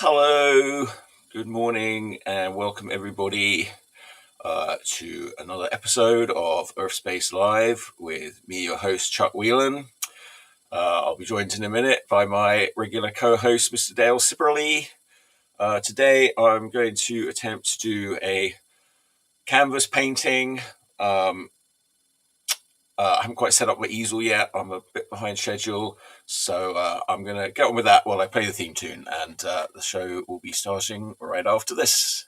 Hello, good morning, and welcome everybody to another episode of Urfspace Live with me, your host, Chuck Whelan. I'll be joined in a minute by my regular co-host, Mr. Dale Sipperley. Today, I'm going to attempt to do a canvas painting. I haven't quite set up my easel yet. I'm a bit behind schedule, so I'm going to get on with that while I play the theme tune, and the show will be starting right after this.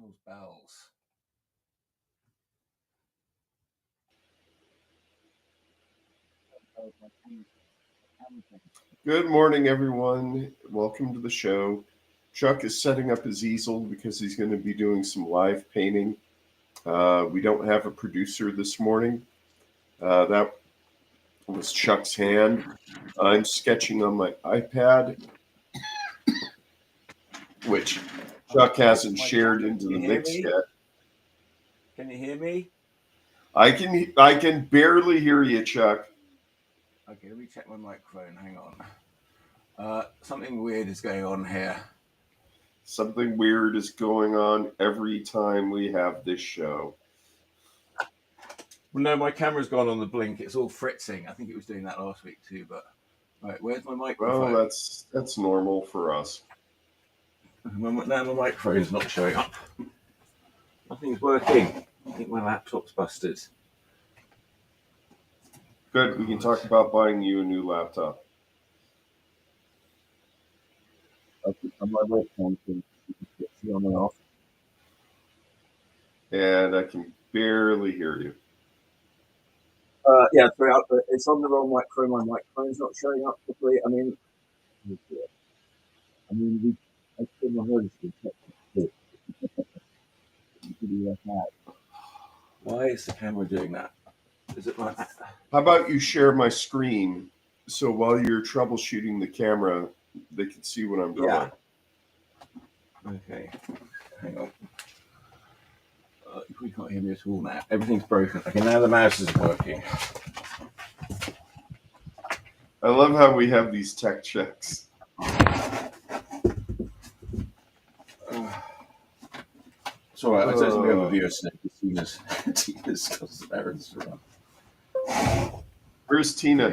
Those bells. Good morning, everyone. Welcome to the show. Chuck is setting up his easel because he's going to be doing some live painting. We don't have a producer this morning. That was Chuck's hand. I'm sketching on my iPad, which Chuck hasn't shared into the mix yet. Can you hear me? I can barely hear you, Chuck. Okay, let me check my microphone. Hang on. Something weird is going on here. Something weird is going on every time we have this show. Well, no, my camera's gone on the blink. It's all fritzing. I think it was doing that last week too. But right, where's my microphone? Well, that's normal for us. Now my microphone's not showing up. Nothing's working. I think my laptop's busted. Good. We can talk about buying you a new laptop. I'll put my webcam thing. See on and off. And I can barely hear you. Yeah, it's on the wrong microphone. My microphone's not showing up properly. I mean, I still my voice is Why is the camera doing that? Is it like that? How about you share my screen so while you're troubleshooting the camera, they can see what I'm doing? Yeah. Okay. Hang on. We can't hear me at all now. Everything's broken. Okay, now the mouse is working. I love how we have these tech checks. It's all right. I don't think we have a viewer today. Tina's got some errands to run. Where's Tina?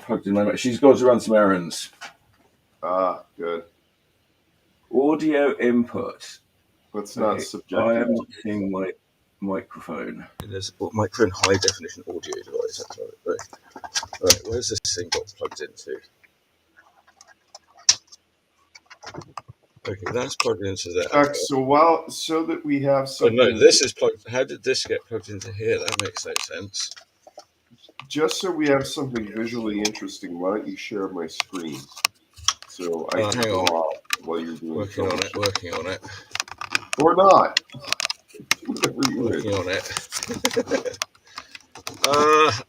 Plugged in my mic. She's got to run some errands. Ah, good. Audio input. Let's not subject. I am not seeing my microphone. There's microphone high definition audio device. Right, where's this thing got plugged into? Okay, that's plugged into there. Chuck, so that we have Oh something. no, this is plugged. How did this get plugged into here? That makes no sense. Just so we have something visually interesting, why don't you share my screen so I can Hang on. draw while you're doing Working on it. Working on it. or not. Whatever you wish. Working on it.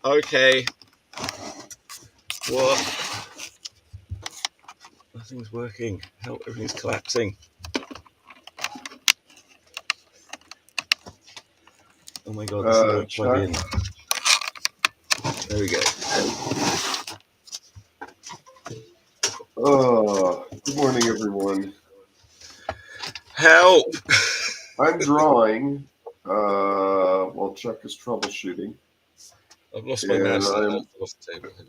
Okay. What? Nothing's working. Help! Everything's collapsing. Oh my god, this won't plug in. There we go. Good morning, everyone. Help! I'm drawing while Chuck is troubleshooting. I've lost my mouse.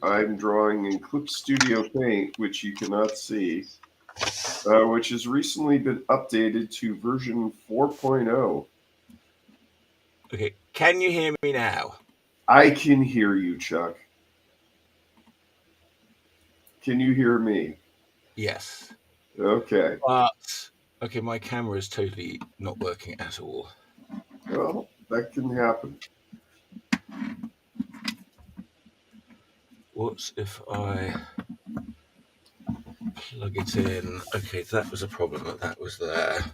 I'm drawing in Clip Studio Paint, which you cannot see, which has recently been updated to version 4.0. Okay, can you hear me now? I can hear you, Chuck. Can you hear me? Yes. Okay. But, okay, my camera is totally not working at all. Well, that can happen. What if I plug it in? Okay, that was a problem that was there.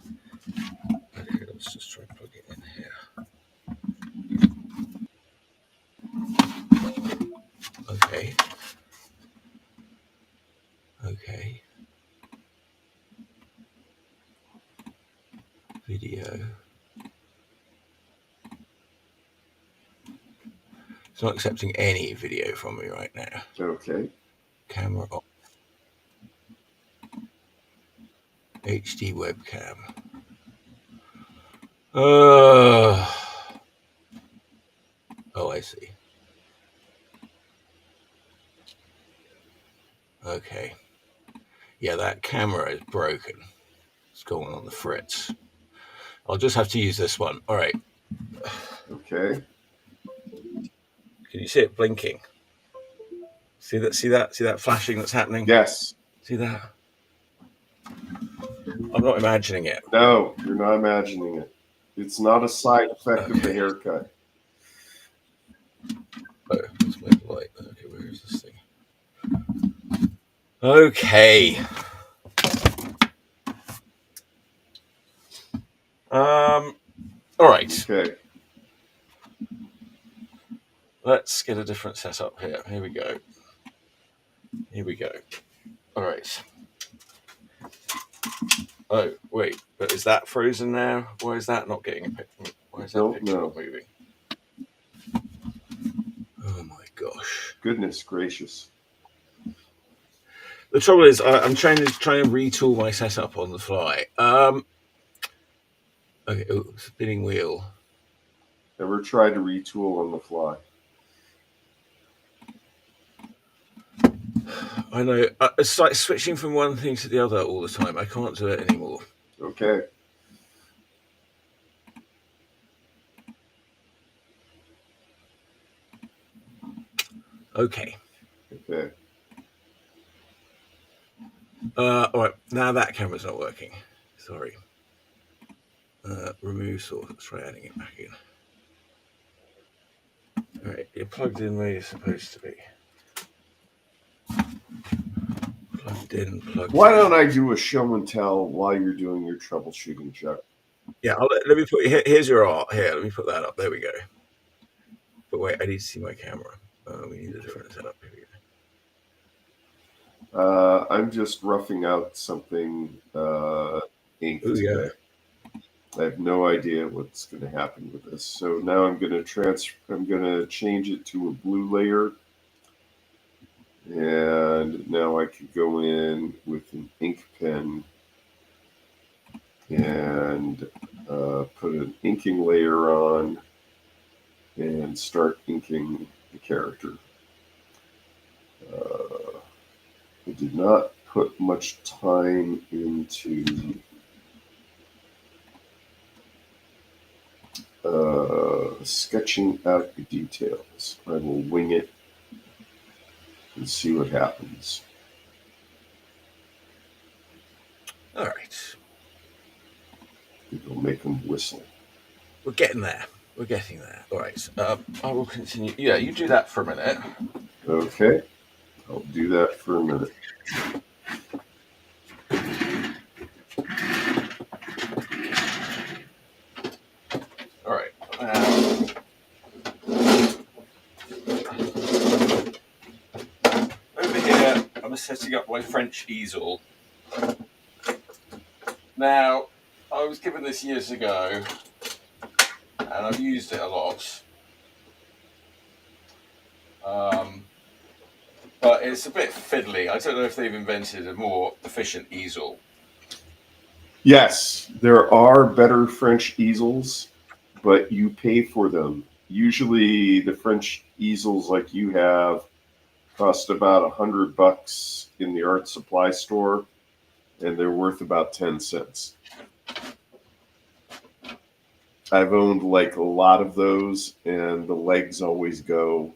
Okay, let's just try and plug it in here. Okay. Okay. Video. It's not accepting any video from me right now. Okay. Camera off. HD webcam. Oh, I see. Okay. Yeah, that camera is broken. It's going on the fritz. I'll just have to use this one. All right. Okay. Can you see it blinking? See that? See that? See that flashing that's happening? Yes. See that? I'm not imagining it. No, you're not imagining it. It's not a side effect of the haircut. Oh, let's make the light. Okay, where is this thing? Okay. All right. Okay. Let's get a different setup here. Here we go. Here we go. All right. Oh, wait. But is that frozen now? Why is that not getting a picture? Why is that picture not moving? Oh my gosh. Goodness gracious. The trouble is, I'm trying to retool my setup on the fly. Okay, spinning wheel. Ever tried to retool on the fly? I know. It's like switching from one thing to the other all the time. I can't do it anymore. Okay. Okay. Okay. All right. Now that camera's not working. Sorry. Remove source. Let's try adding it back in. All right. You're plugged in where you're supposed to be. Plugged in. Why don't I do a show and tell while you're doing your troubleshooting, Chuck? Yeah. Let me put. Here's your art. Here. Let me put that up. There we go. But wait. I need to see my camera. We need a different setup. Here we go. I'm just roughing out something ink today. I have no idea what's going to happen with this. So now I'm going to change it to a blue layer. And now I can go in with an ink pen and put an inking layer on and start inking the character. I did not put much time into sketching out the details. I will wing it and see what happens. All right. make them whistle. We're getting there. We're getting there. All right. I will continue. Yeah, you do that for a minute. Okay, I'll do that for a minute. All right. Over here, I'm setting up my French easel. Now, I was given this years ago, and I've used it a lot. But it's a bit fiddly. I don't know if they've invented a more efficient easel. Yes, there are better French easels, but you pay for them. Usually, the French easels like you have cost about $100 in the art supply store, and they're worth about 10 cents. I've owned like a lot of those, and the legs always go.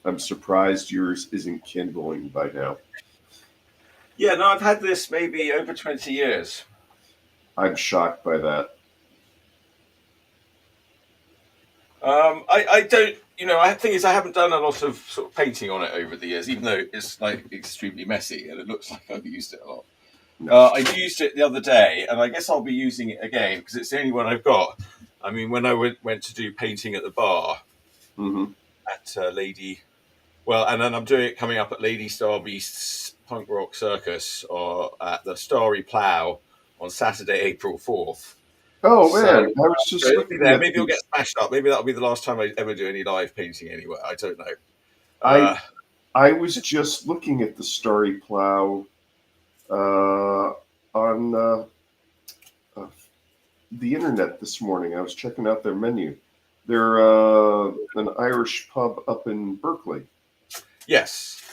I'm surprised yours isn't kindling by now. Yeah, no, I've had this maybe over 20 years. I'm shocked by that. I don't, I thing is, I haven't done a lot of sort of painting on it over the years, even though it's like extremely messy and it looks like I've used it a lot. No. I used it the other day, and I guess I'll be using it again because it's the only one I've got. I mean, when I went to do painting at the bar at Lady, and then I'm doing it coming up at Lady Starbeast's Punk Rock Circus or at the Starry Plough on Saturday, April 4th. Oh So, man, I was just looking there. at Maybe it'll get smashed up. Maybe that'll be the last time I ever do any live painting anywhere. I don't know. I was just looking at the Starry Plough on the internet this morning. I was checking out their menu. They're an Irish pub up in Berkeley. Yes.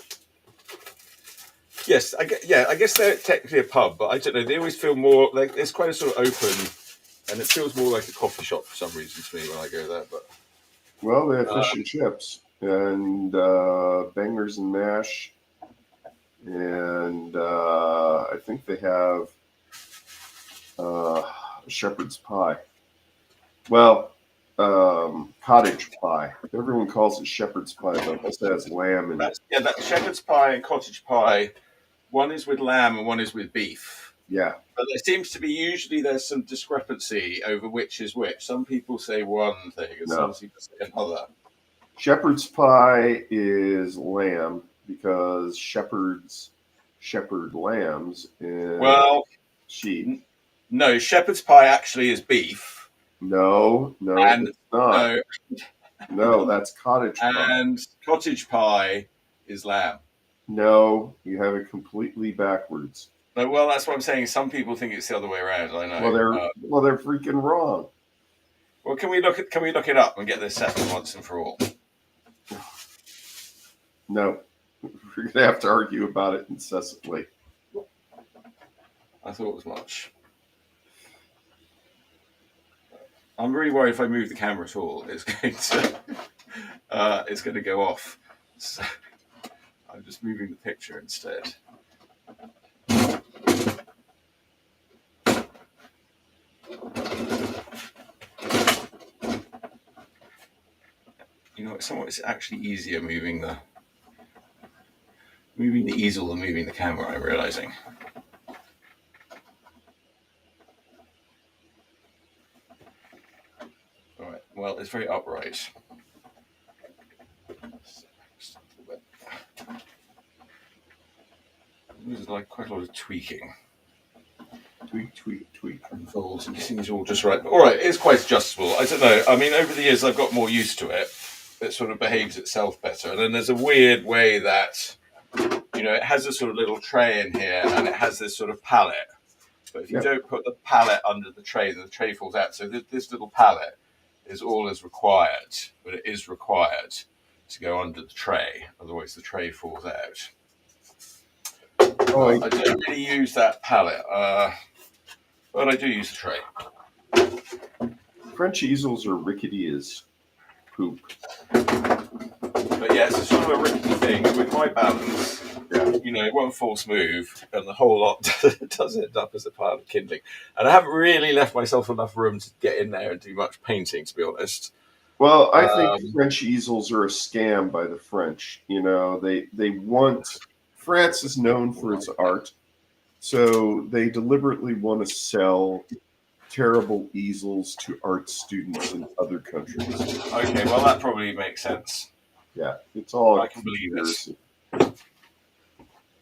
Yes, I guess they're technically a pub, but I don't know. They always feel more like it's quite a sort of open, and it feels more like a coffee shop for some reason to me when I go there. But well, they have fish and chips and bangers and mash, and I think they have shepherd's pie. Well, cottage pie. Everyone calls it shepherd's pie, but it also has lamb in it. That shepherd's pie and cottage pie. One is with lamb and one is with beef. Yeah. But there seems to be usually there's some discrepancy over which is which. Some people say one thing and some people say another. Shepherd's pie is lamb because shepherds shepherd lambs and sheep. No, shepherd's pie actually is beef. No, it's not. No, that's cottage pie. And cottage pie is lamb. No, you have it completely backwards. No, well, that's what I'm saying. Some people think it's the other way around. I know. Well, they're freaking wrong. Well, can we look it up and get this settled once and for all? No, we're gonna have to argue about it incessantly. I thought as much. I'm really worried if I move the camera at all, it's going to go off. So I'm just moving the picture instead. It's actually easier moving the easel than moving the camera, I'm realizing. All right. Well, it's very upright. There's like quite a lot of tweaking. Tweak. Unfolds. It seems all just right. All right, it's quite adjustable. I don't know. I mean, over the years, I've got more used to it. It sort of behaves itself better. And then there's a weird way that, it has a sort of little tray in here and it has this sort of pallet. But if you don't put the pallet under the tray, then the tray falls out. So this little pallet is all as required, but it is required to go under the tray. Otherwise, the tray falls out. I don't really use that pallet, but I do use the tray. French easels are rickety as poop. But yeah, it's a sort of a rickety thing. With my balance, one false move, and the whole lot does end up as a pile of kindling. And I haven't really left myself enough room to get in there and do much painting, to be honest. Well, I think French easels are a scam by the French. They want France is known for its art, so they deliberately want to sell terrible easels to art students in other countries. Okay, well that probably makes sense. Yeah, it's all. I can believe this.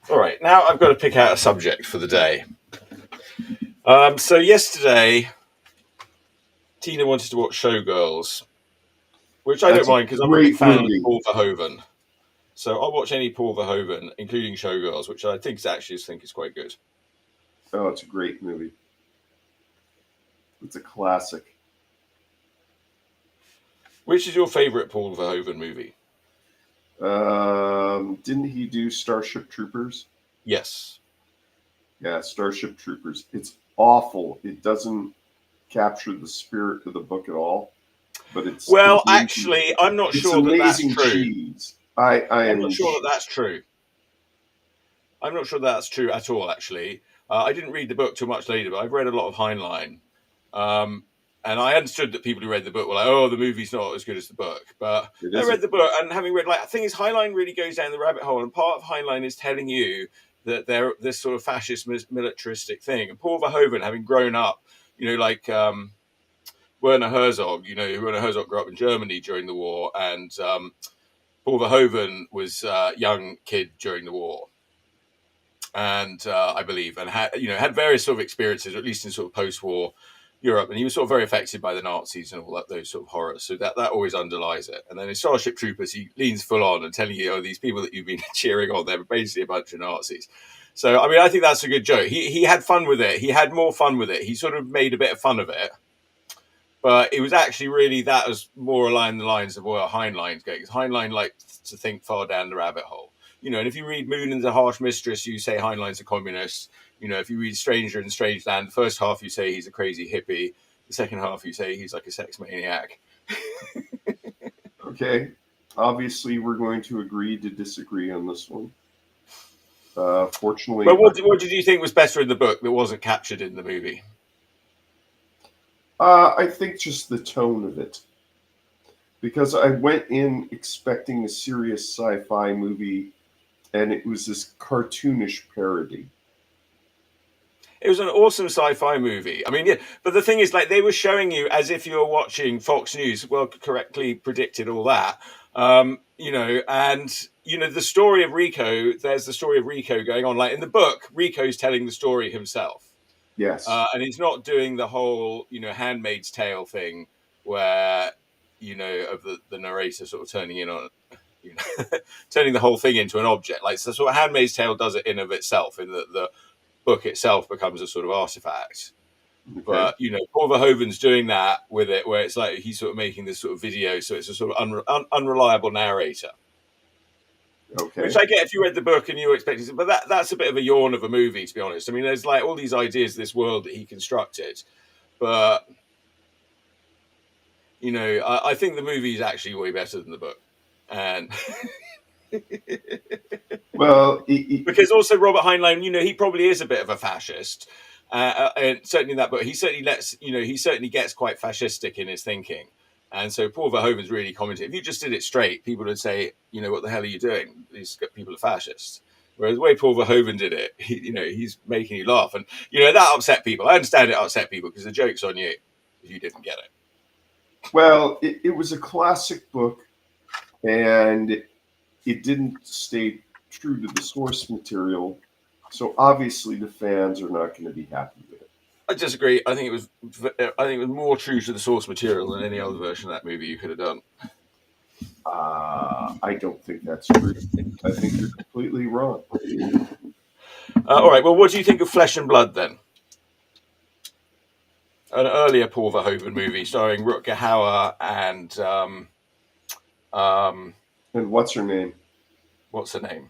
All right, now I've got to pick out a subject for the day. So yesterday, Tina wanted to watch Showgirls, which I don't mind because I'm a big fan of Paul Verhoven. So I'll watch any Paul Verhoven, including Showgirls, which I think is quite good. Oh, it's a great movie. It's a classic. Which is your favorite Paul Verhoeven movie? Didn't he do Starship Troopers? Yes. Yeah, Starship Troopers. It's awful. It doesn't capture the spirit of the book at all. But it's actually, I'm not sure that that's true. Cheese. I'm not sure that that's true. I'm not sure that's true at all, actually. I didn't read the book too much later, but I've read a lot of Heinlein. And I understood that people who read the book were like, oh, the movie's not as good as the book. But I read the book, and having read, the thing is, Heinlein really goes down the rabbit hole. And part of Heinlein is telling you that they're this sort of fascist, militaristic thing. And Paul Verhoeven, having grown up, Werner Herzog, Werner Herzog grew up in Germany during the war. And Paul Verhoeven was a young kid during the war. And I believe, and had various sort of experiences, or at least in sort of post-war Europe, and he was sort of very affected by the Nazis and all that, those sort of horrors. So that always underlies it. And then in Starship Troopers, he leans full on and telling you, oh, these people that you've been cheering on, they're basically a bunch of Nazis. So, I mean, I think that's a good joke. He had fun with it. He had more fun with it. He sort of made a bit of fun of it. But it was actually really, that was more along the lines of where Heinlein's going. Because Heinlein liked to think far down the rabbit hole. And if you read Moon and the Harsh Mistress, you say Heinlein's a communist. If you read Stranger in Strangeland, the first half you say he's a crazy hippie. The second half you say he's like a sex maniac. Okay. Obviously, we're going to agree to disagree on this one. Fortunately... But what did you think was better in the book that wasn't captured in the movie? I think just the tone of it. Because I went in expecting a serious sci-fi movie, and it was this cartoonish parody. It was an awesome sci-fi movie. I mean, yeah, but the thing is, they were showing you as if you were watching Fox News, well, correctly predicted all that, and, the story of Rico, there's the story of Rico going on. Like in the book, Rico's telling the story himself. Yes. And he's not doing the whole, Handmaid's Tale thing where, of the narrator sort of turning in on turning the whole thing into an object. Like, so sort of Handmaid's Tale does it in of itself, in the book itself becomes a sort of artifact. Okay. But, Paul Verhoeven's doing that with it, where it's like he's sort of making this sort of video, so it's a sort of unreliable narrator. Okay. Which I get if you read the book and you were expecting it, but that's a bit of a yawn of a movie, to be honest. I mean, there's like all these ideas of this world that he constructed, but, I think the movie is actually way better than the book. And well, because also Robert Heinlein, he probably is a bit of a fascist, and certainly in that book, he certainly gets quite fascistic in his thinking. And so Paul Verhoeven's really commented, if you just did it straight, people would say, what the hell are you doing? These people are fascists. Whereas the way Paul Verhoeven did it, he's making you laugh, and that upset people. I understand it upset people because the joke's on you if you didn't get it. Well, it was a classic book, and it didn't stay true to the source material, so obviously the fans are not going to be happy with it. I disagree. I think it was more true to the source material than any other version of that movie you could have done. I don't think that's true. I think you're completely wrong. All right. Well, what do you think of Flesh and Blood then? An earlier Paul Verhoeven movie starring Rutger Hauer and and what's her name? What's her name?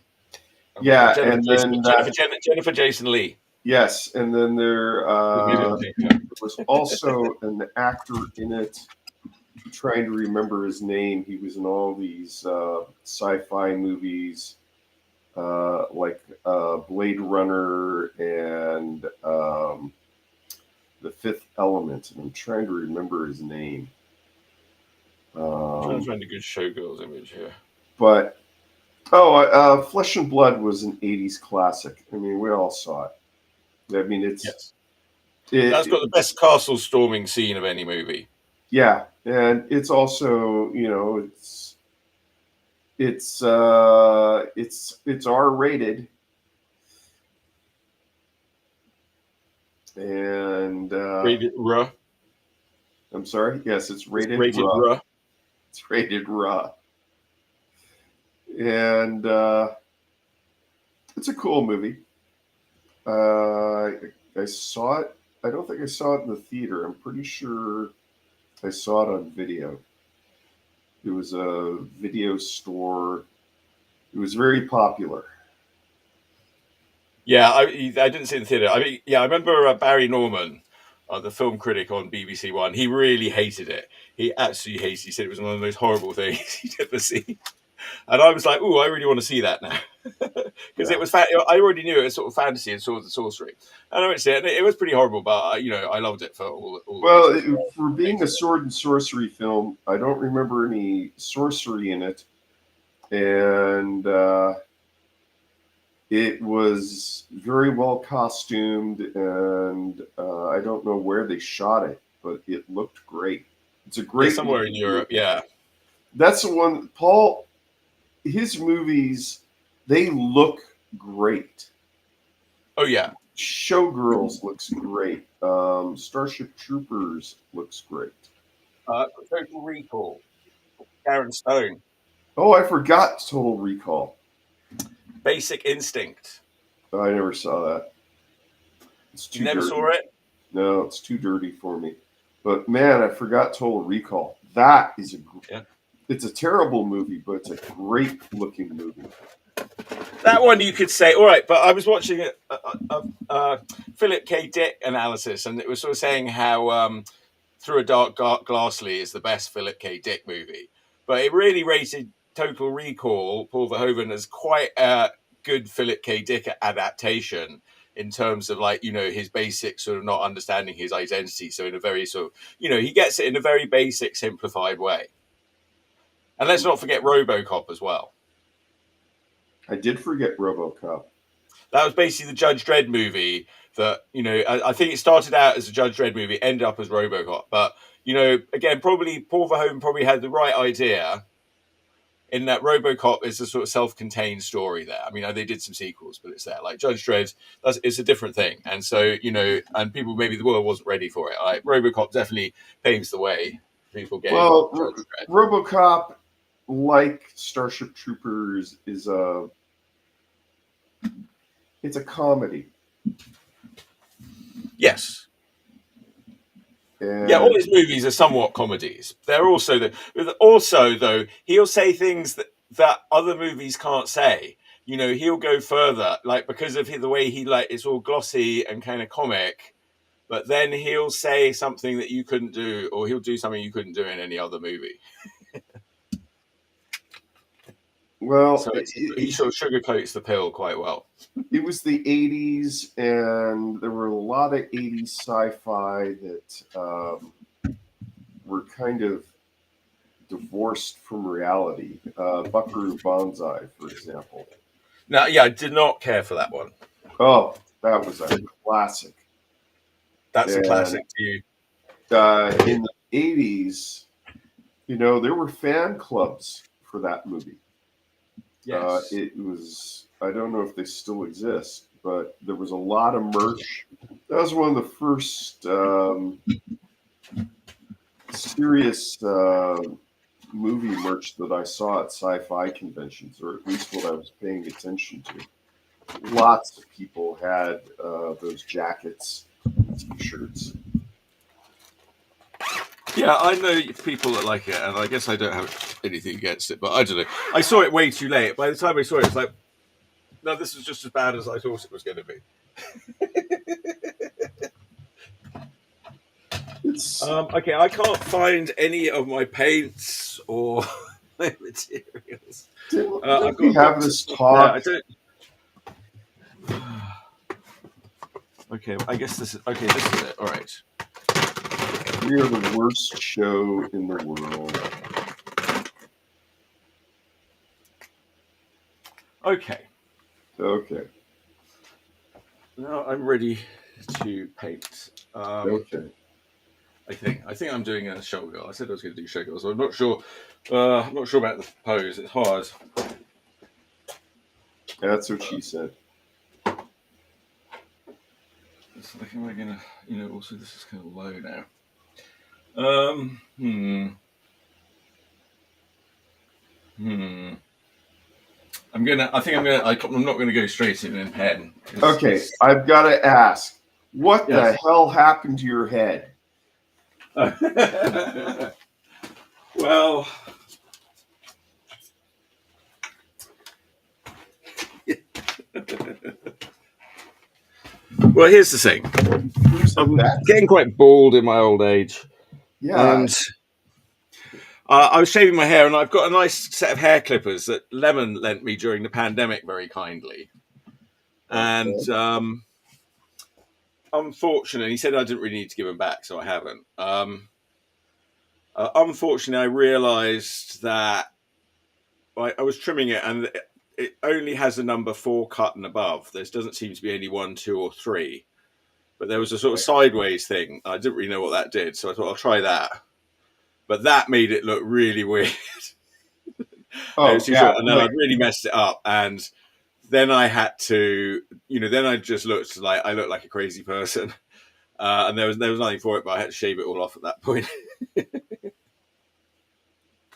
Yeah, Jennifer Jason Leigh. Yes, and then there was also an actor in it. I'm trying to remember his name. He was in all these sci-fi movies. like Blade Runner and The Fifth Element. And I'm trying to remember his name. I'm trying to find a good Showgirls image here. But Flesh and Blood was an '80s classic. I mean, we all saw it. I mean, Yes, that's got the it's best castle storming scene of any movie. yeah, and it's also it's R rated, and Rated R. I'm sorry. Yes, it's It's rated rated raw. R. It's rated raw, and it's a cool movie. I saw it. I don't think I saw it in the theater. I'm pretty sure I saw it on video. It was a video store. It was very popular. Yeah, I didn't see it in the theater. I mean, yeah, I remember Barry Norman, the film critic on BBC One. He really hated it. He absolutely hated it. He said it was one of the most horrible things he'd ever seen. And I was like, "Oh, I really want to see that now," because Yeah. it was. I already knew it was sort of fantasy and swords and sorcery. And I went to see it, and it was pretty horrible, but I loved it for all the Well, reasons. for being a sword and sorcery film, I don't remember any sorcery in it, and it was very well costumed, and I don't know where they shot it, but it looked great. It's a Yeah, great somewhere in looking Europe. movie. Yeah. That's the one. Paul, his movies, they look great. Oh yeah. Showgirls looks great. Starship Troopers looks great. Total Recall. Karen Stone. Oh, I forgot Total Recall. Basic Instinct. Oh, I never saw that. It's You too never dirty. saw it? No, it's too dirty for me. But man, I forgot Total Recall. That is Yeah. it's a terrible movie, but it's a great looking movie. That one you could say, all right, but I was watching a Philip K. Dick analysis, and it was sort of saying how Through a Dark Glassly is the best Philip K. Dick movie, but it really rated Total Recall, Paul Verhoeven, as quite a good Philip K. Dick adaptation in terms of his basic sort of not understanding his identity. So in a very sort of, he gets it in a very basic, simplified way. And let's not forget RoboCop as well. I did forget RoboCop. That was basically the Judge Dredd movie that, I think it started out as a Judge Dredd movie, ended up as RoboCop. But, again, probably Paul Verhoeven probably had the right idea in that RoboCop is a sort of self-contained story there. I mean, they did some sequels, but it's there. Like Judge Dredd, it's a different thing. And so, and people, maybe the world wasn't ready for it. Like RoboCop definitely paves the way for people getting Well, Judge Dredd. RoboCop, like Starship Troopers, it's a comedy. Yes. And Yeah, all his movies are somewhat comedies. They're also though he'll say things that other movies can't say. He'll go further, like because of the way he it's all glossy and kind of comic. But then he'll say something that you couldn't do, or he'll do something you couldn't do in any other movie. well, So he sort of sugarcoats the pill quite well. it was the '80s, and there were a lot of '80s sci-fi that were kind of divorced from reality. Buckaroo Banzai, for example. Now, yeah, I did not care for that one. Oh, that was a classic. That's a And classic to you. in the '80s, there were fan clubs for that movie. Yes. It was, I don't know if they still exist, but there was a lot of merch. That was one of the first serious movie merch that I saw at sci-fi conventions, or at least what I was paying attention to. Lots of people had those jackets, t-shirts. Yeah, I know people that like it, and I guess I don't have anything against it, but I don't know. I saw it way too late. By the time I saw it, it's like, no, this was just as bad as I thought it was going to be. Okay, I can't find any of my paints or my materials. Didn't we have this talk Okay, I guess this is okay. This is it. All right. We are the worst show in the world. Okay. Okay. Now I'm ready to paint. Okay. I think I'm doing a Showgirl. I said I was going to do Showgirl, so I'm not sure. I'm not sure about the pose. It's hard. That's what she said. It's like, am I going to? Also, this is kind of low now. I'm not gonna go straight in pen. Okay, I've got to ask, what Yes. the hell happened to your head? Well, here's the thing. I'm getting quite bald in my old age. Yeah. And I was shaving my hair, and I've got a nice set of hair clippers that Lemon lent me during the pandemic very kindly. And unfortunately, he said I didn't really need to give them back, so I haven't. Unfortunately, I realised that I was trimming it, and it only has a number 4 cut and above. There doesn't seem to be any 1, 2, or 3. But there was a sort of sideways thing. I didn't really know what that did, so I thought I'll try that. But that made it look really weird. Oh, it was too short, and then I really messed it up. And then I had to, then I just looked like a crazy person. And there was nothing for it, but I had to shave it all off at that point.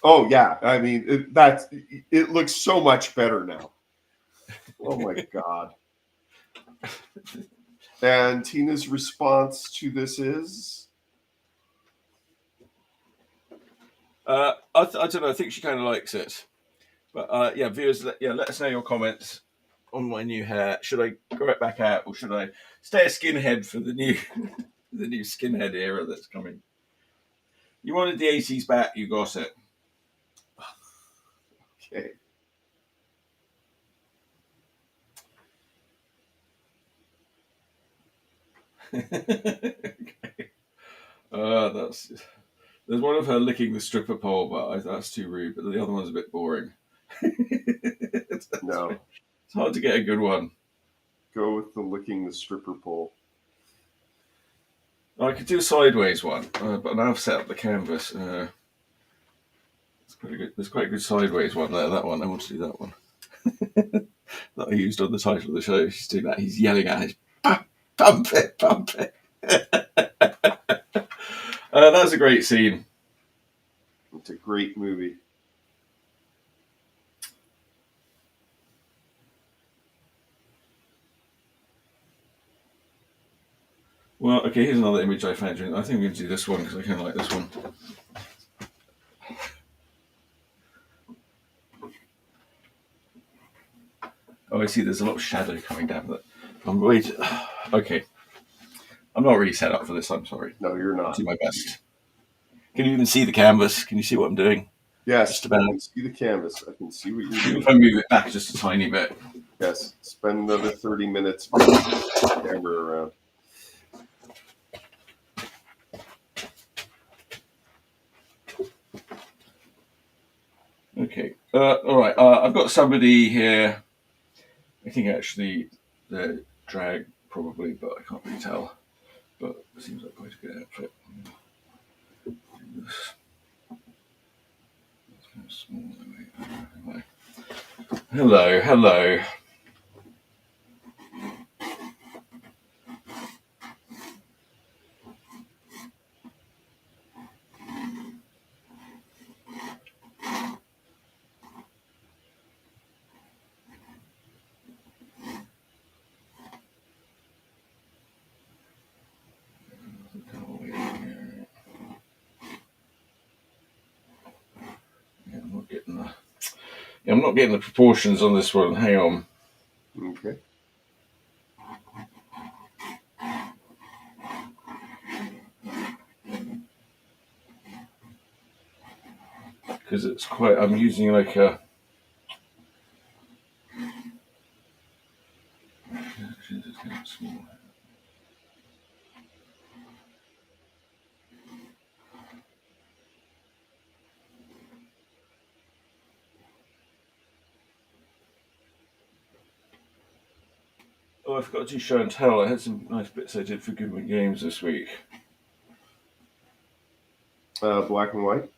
Oh yeah, I mean it looks so much better now. Oh my God. And Tina's response to this is? I don't know. I think she kind of likes it. But viewers, let us know your comments on my new hair. Should I grow it back out, or should I stay a skinhead for the new the new skinhead era that's coming? You wanted the 80s back, you got it. Okay. Okay. There's one of her licking the stripper pole, but that's too rude. But the other one's a bit boring. No. It's hard to get a good one. Go with the licking the stripper pole. I could do a sideways one, but now I've set up the canvas. It's pretty good. There's quite a good sideways one there. That one. I want to do that one. That I used on the title of the show. He's doing that. He's yelling at it. Pump it, pump it. That's a great scene. It's a great movie. Well, okay, here's another image I found. I think I'm going to do this one because I kind of like this one. Oh, I see there's a lot of shadow coming down. But I'm waiting. Okay. I'm not really set up for this, I'm sorry. No, you're not. I'll do my best. Can you even see the canvas? Can you see what I'm doing? Yes, just about. I can see the canvas. I can see what you're doing. If I move it back just a tiny bit. Yes, spend another 30 minutes moving the camera around. Okay. All right. I've got somebody here. I think actually they're drag probably, but I can't really tell. But it seems like quite a good outfit. Hello, hello. I'm not getting the proportions on this one. Hang on. Okay. Because it's quite. I'm using like a. Oh, I forgot to do show and tell. I had some nice bits I did for Goodman Games this week. Black and white.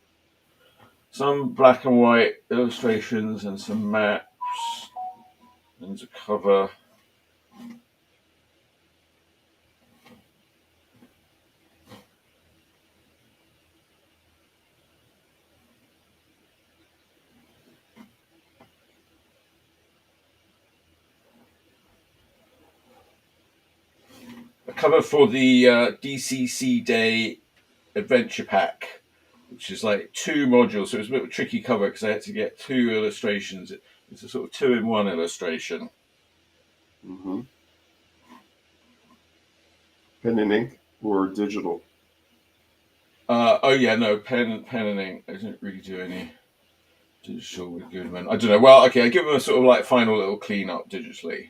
Some black and white illustrations and some maps and a cover. A cover for the DCC Day Adventure Pack, which is like 2 modules. So it was a bit of a tricky cover because I had to get 2 illustrations. It's a sort of 2-in-1 illustration. Mm-hmm. Pen and ink or digital? Oh yeah, no, pen and ink. I didn't really do any digital with Goodman. I don't know. Well, okay, I give them a sort of like final little clean up digitally.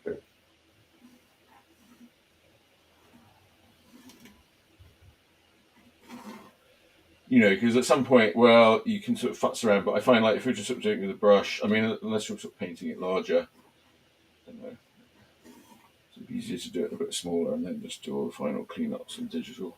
Okay. You know, because at some point, well, you can sort of futz around, but I find like if you're just sort of doing it with a brush, I mean, unless you're sort of painting it larger, I don't know. It's easier to do it a bit smaller and then just do all the final cleanups in digital.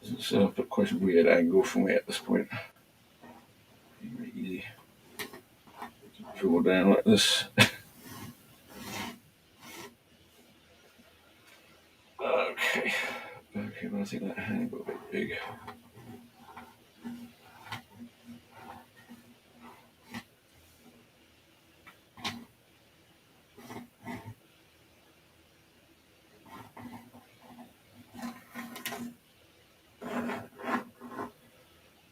It's set up at quite a weird angle for me at this point. Very easy to draw down like this. Okay. Okay, but I think that hand got a bit big.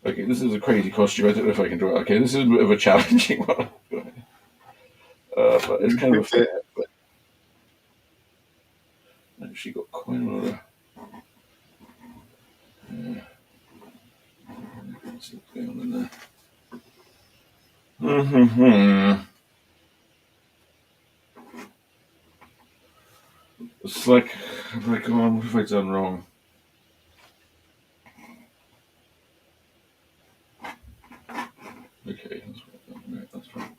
Okay, this is a crazy costume. I don't know if I can draw it. Okay, this is a bit of a challenging one. But it's kind of a fair. But actually got quite a lot of. What's going on in there? It's like, what have I done wrong? Okay, that's fine.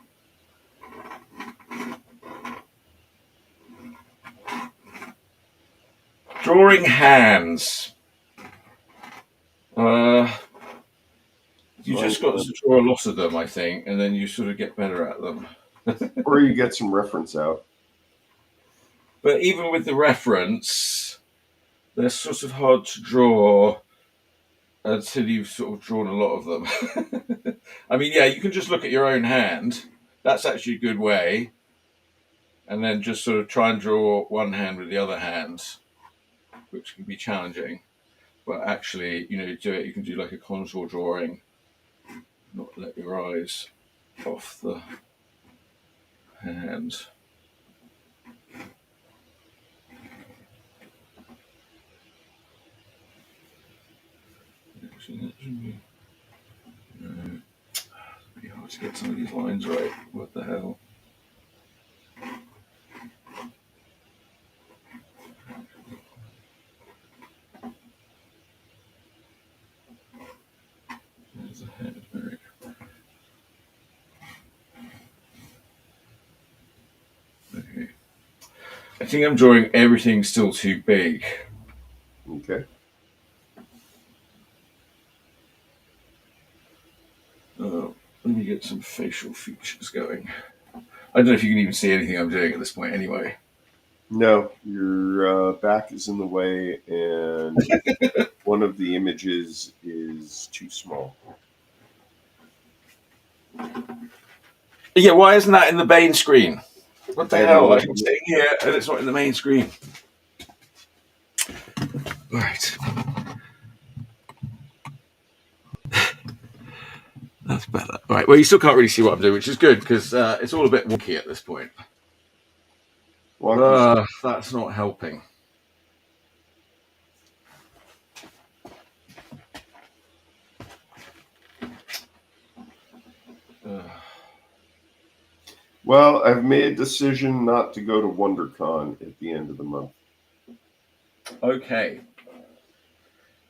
Drawing hands. You just got to draw a lot of them, I think, and then you sort of get better at them. Or you get some reference out. But even with the reference, they're sort of hard to draw until you've sort of drawn a lot of them. I mean, yeah, you can just look at your own hand. That's actually a good way. And then just sort of try and draw one hand with the other hand, which can be challenging. But actually, you know, do it. You can do like a contour drawing, not let your eyes off the hand. Actually, that should be. It's pretty hard to get some of these lines right. What the hell? There's a head. Right. Okay. I think I'm drawing everything still too big. Okay. Let me get some facial features going. I don't know if you can even see anything I'm doing at this point anyway. No, your back is in the way, and one of the images is too small. Yeah, why isn't that in the main screen? What the hell? No I'm sitting here and it's not in the main screen. Right. That's better. Right, well, you still can't really see what I'm doing, which is good because it's all a bit wonky at this point. That's not helping. Well, I've made a decision not to go to WonderCon at the end of the month. Okay.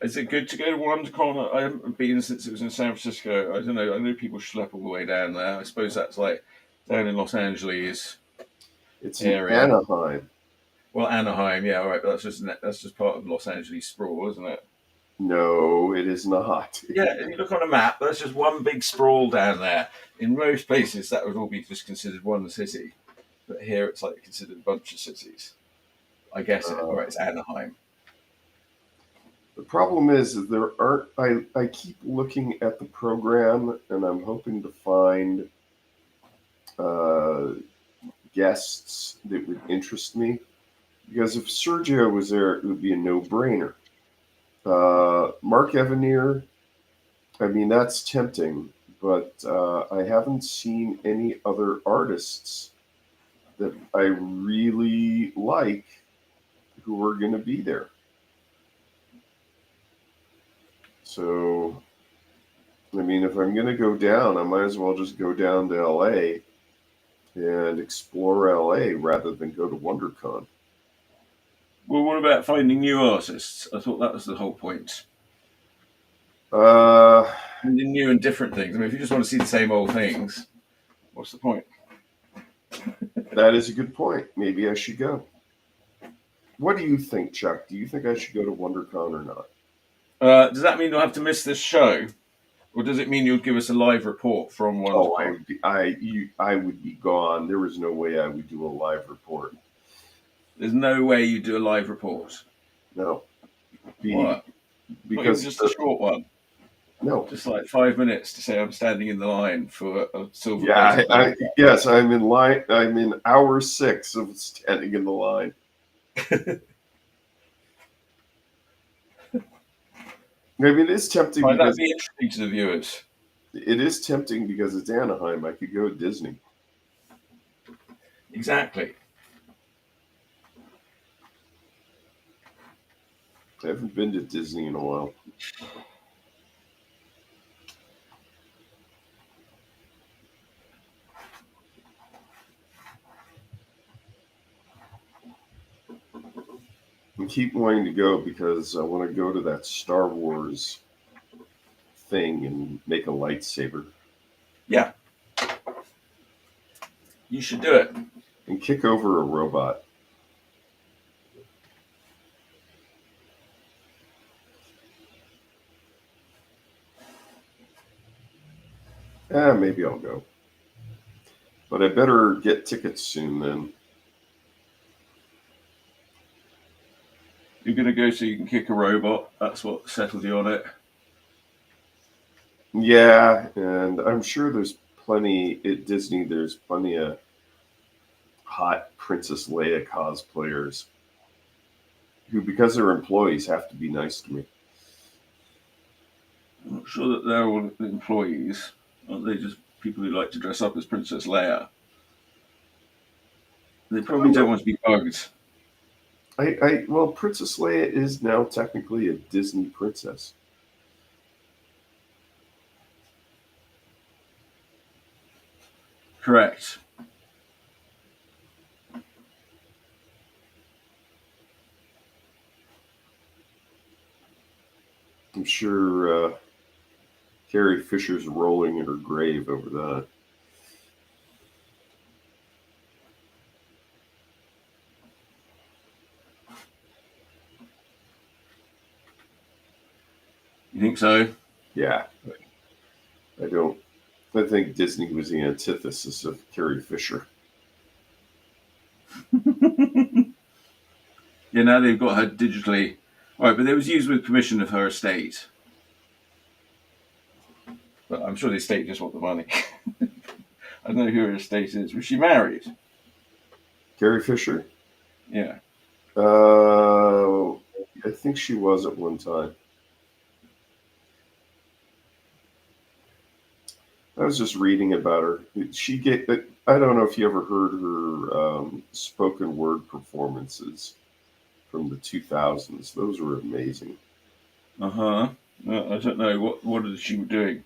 Is it good to go to WonderCon? I haven't been since it was in San Francisco. I don't know. I know people schlep all the way down there. I suppose that's like down in Los Angeles It's in area. Anaheim. Well, Anaheim, yeah, all right, but that's just part of Los Angeles sprawl, isn't it? No, it is not. Yeah, if you look on a map, that's just one big sprawl down there. In most places, that would all be just considered one city, but here it's like considered a bunch of cities. I guess it. All right, it's Anaheim. The problem is that there aren't. I keep looking at the program and I'm hoping to find uh, guests that would interest me. Because if Sergio was there, it would be a no-brainer. Mark Evanier, I mean, that's tempting, but I haven't seen any other artists that I really like who are going to be there. So, I mean, if I'm going to go down, I might as well just go down to LA and explore LA rather than go to WonderCon. Well, what about finding new artists? I thought that was the whole point. Uh, Finding new and different things. I mean, if you just want to see the same old things, what's the point? that is a good point. Maybe I should go. What do you think, Chuck? Do you think I should go to WonderCon or not? Does that mean you'll have to miss this show? Or does it mean you'll give us a live report from Oh, I WonderCon? would be, I would be gone. There was no way I would do a live report. There's no way you do a live report. No, What? Not even because just a short one. no. Just like 5 minutes to say I'm standing in the line for a silver Yeah, plate. yes, I'm in line. I'm in hour 6 of standing in the line. I mean, it is tempting Right, that'd because be interesting to the viewers. it's Anaheim. I could go to Disney. Exactly. I haven't been to Disney in a while. I keep wanting to go because I want to go to that Star Wars thing and make a lightsaber Yeah, you should do it. and kick over a robot. Maybe I'll go. But I better get tickets soon then. You're going to go so you can kick a robot. That's what settled you on it. Yeah, and I'm sure there's plenty at Disney, there's plenty of hot Princess Leia cosplayers who, because they're employees, have to be nice to me. I'm not sure that they're all employees. Aren't they just people who like to dress up as Princess Leia? They probably don't want to be bugged. Well, Princess Leia is now technically a Disney princess. Correct. I'm sure Carrie Fisher's rolling in her grave over that. You think so? Yeah, I don't. I think Disney was the antithesis of Carrie Fisher. Yeah, now they've got her digitally. All right, but it was used with permission of her estate. But I'm sure the estate just want the money. I don't know who her estate is. Was she married? Carrie Fisher? Yeah. I think she was at one time. I was just reading about her. She get. I don't know if you ever heard her spoken word performances from the 2000s. Those were amazing. Uh huh. I don't know what is she doing.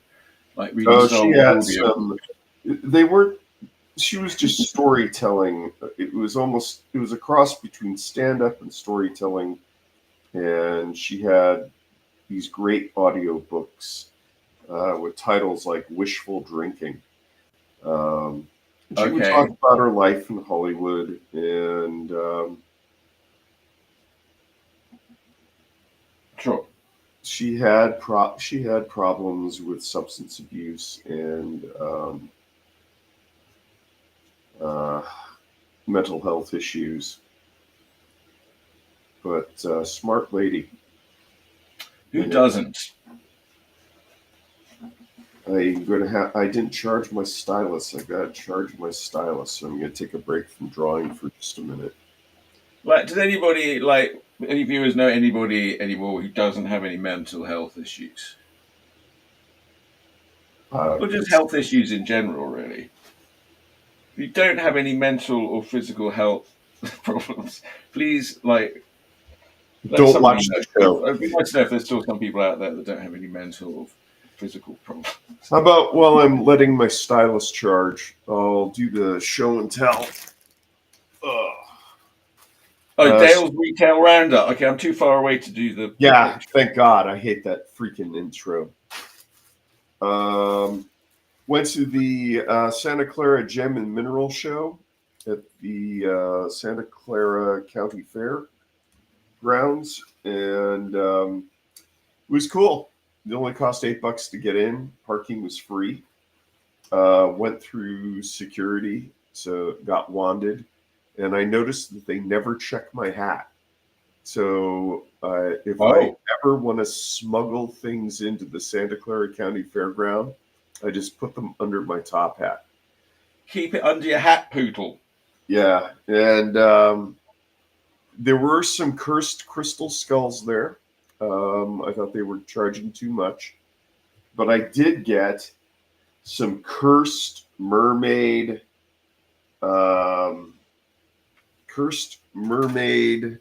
Like reading Oh, she Star Wars had audio. some. They weren't. she was just storytelling. It was a cross between stand up and storytelling, and she had these great audiobooks with titles like Wishful Drinking. Um, and she would talk Okay, about her life in Hollywood, and sure. she had problems with substance abuse and uh, mental health issues, but smart lady. Who And doesn't? I didn't charge my stylus. I got to charge my stylus, so I'm gonna take a break from drawing for just a minute. Like, does anybody, like, any viewers know anybody anymore who doesn't have any mental health issues? Or just It's, health issues in general, really? If you don't have any mental or physical health problems, please, like, let don't somebody watch know. the show. It'd be nice to know if there's still some people out there that don't have any mental or physical problems. How about while I'm letting my stylus charge, I'll do the show and tell. Ugh. Oh, Uh, Dale's Retail Roundup. Okay, I'm too far away to do the yeah, pitch. thank God. I hate that freaking intro. Um, Went to the Santa Clara Gem and Mineral Show at the Santa Clara County Fair grounds, and it was cool. It only cost $8 to get in. Parking was free. Went through security, so got wanded, and I noticed that they never check my hat. So if I Oh, ever want to smuggle things into the Santa Clara County Fairground, I just put them under my top hat. keep it under your hat, poodle. Yeah, and there were some cursed crystal skulls there. I thought they were charging too much, but I did get some um, cursed mermaid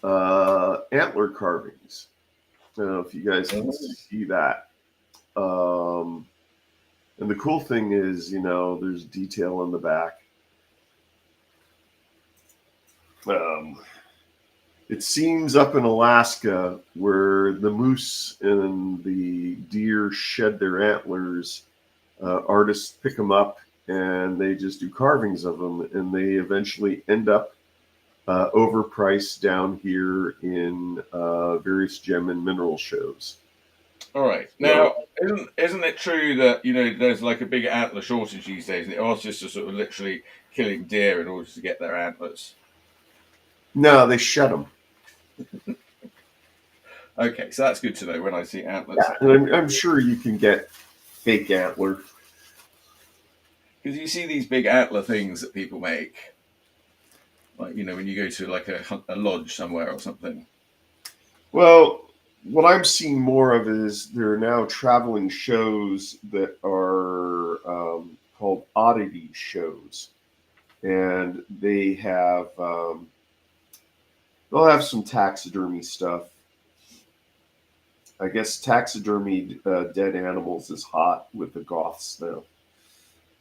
antler carvings. I don't know if you guys can Oh. see that. Um, and the cool thing is, there's detail in the back. Um, it seems up in Alaska where the moose and the deer shed their antlers, artists pick them up and they just do carvings of them, and they eventually end up overpriced down here in various gem and mineral shows. All right. So, Now, isn't it true that there's like a big antler shortage these days, and the artists are sort of literally killing deer in order to get their antlers? no, they shed them. Okay, so that's good to know when I see antlers. Yeah, and I'm sure you can get fake antler. Because you see these big antler things that people make, like when you go to like a lodge somewhere or something. Well, what I'm seeing more of is there are now traveling shows that are called oddity shows, and they'll have some taxidermy stuff. I guess taxidermy dead animals is hot with the goths now.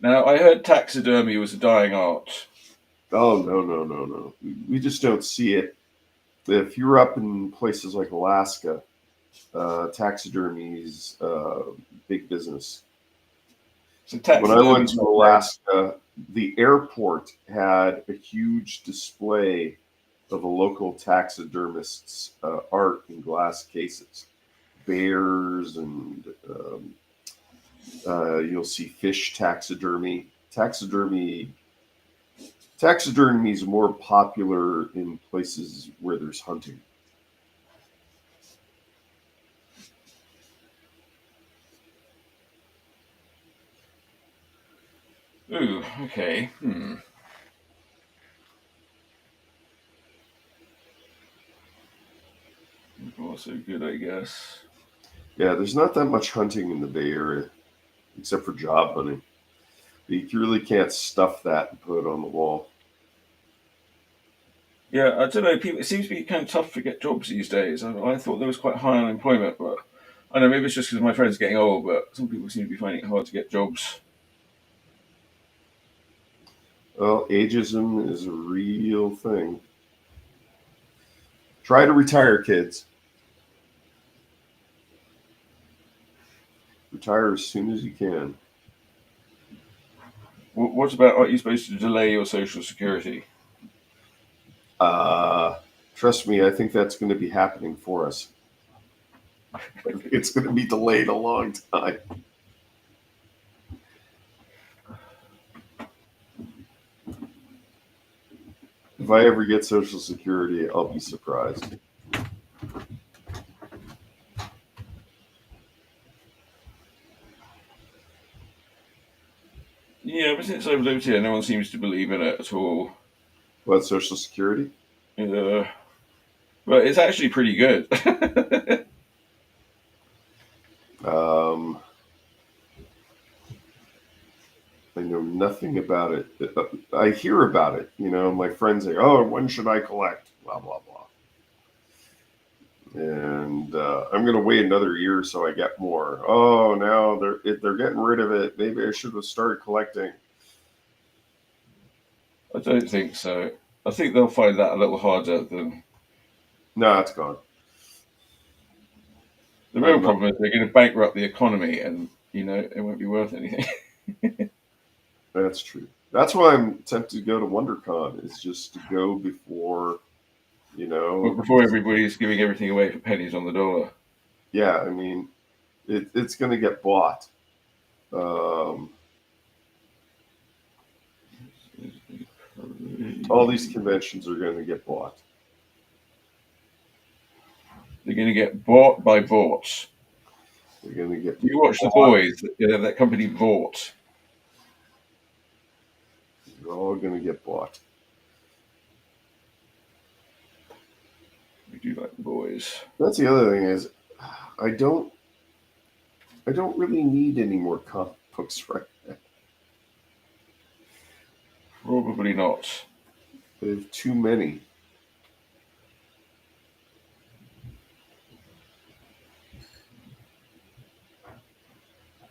Now, I heard taxidermy was a dying art. Oh no, no, no, no! We just don't see it. If you're up in places like Alaska, taxidermy's big business. So When I went taxidermy's to not dead. Alaska, the airport had a huge display of a local taxidermist's art in glass cases, bears, and you'll see fish taxidermy. Taxidermy is more popular in places where there's hunting. Ooh, okay. Also good, I guess. Yeah, there's not that much hunting in the Bay Area except for job hunting. You really can't stuff that and put it on the wall. Yeah, I don't know. People, it seems to be kind of tough to get jobs these days. I thought there was quite high unemployment, but I don't know. Maybe it's just because my friends are getting old, but some people seem to be finding it hard to get jobs. Well, ageism is a real thing. Try to retire, kids. Retire as soon as you can. What about, are you supposed to delay your social security? Trust me, I think that's going to be happening for us. It's going to be delayed a long time. If I ever get Social Security, I'll be surprised. Yeah, but since I've lived here, no one seems to believe in it at all. What, Social Security? But it's actually pretty good. Um, I know nothing about it. I hear about it. My friends say, "Oh, when should I collect?" Blah blah blah. And I'm going to wait another year so I get more. Oh, now they're getting rid of it. Maybe I should have started collecting. I don't think so. I think they'll find that a little harder than. No, it's gone. The real problem is they're going to bankrupt the economy, and it won't be worth anything. That's true. That's why I'm tempted to go to WonderCon. Is just to go before, But before everybody's giving everything away for pennies on the dollar. Yeah, I mean, it's going to get bought. All these conventions are going to get bought. They're going to get bought by bots. They're going to get. You watch The Boys. That company bought. They're all going to get bought. We do like The Boys. That's the other thing is, I don't really need any more comic books right now. Probably not. I have too many.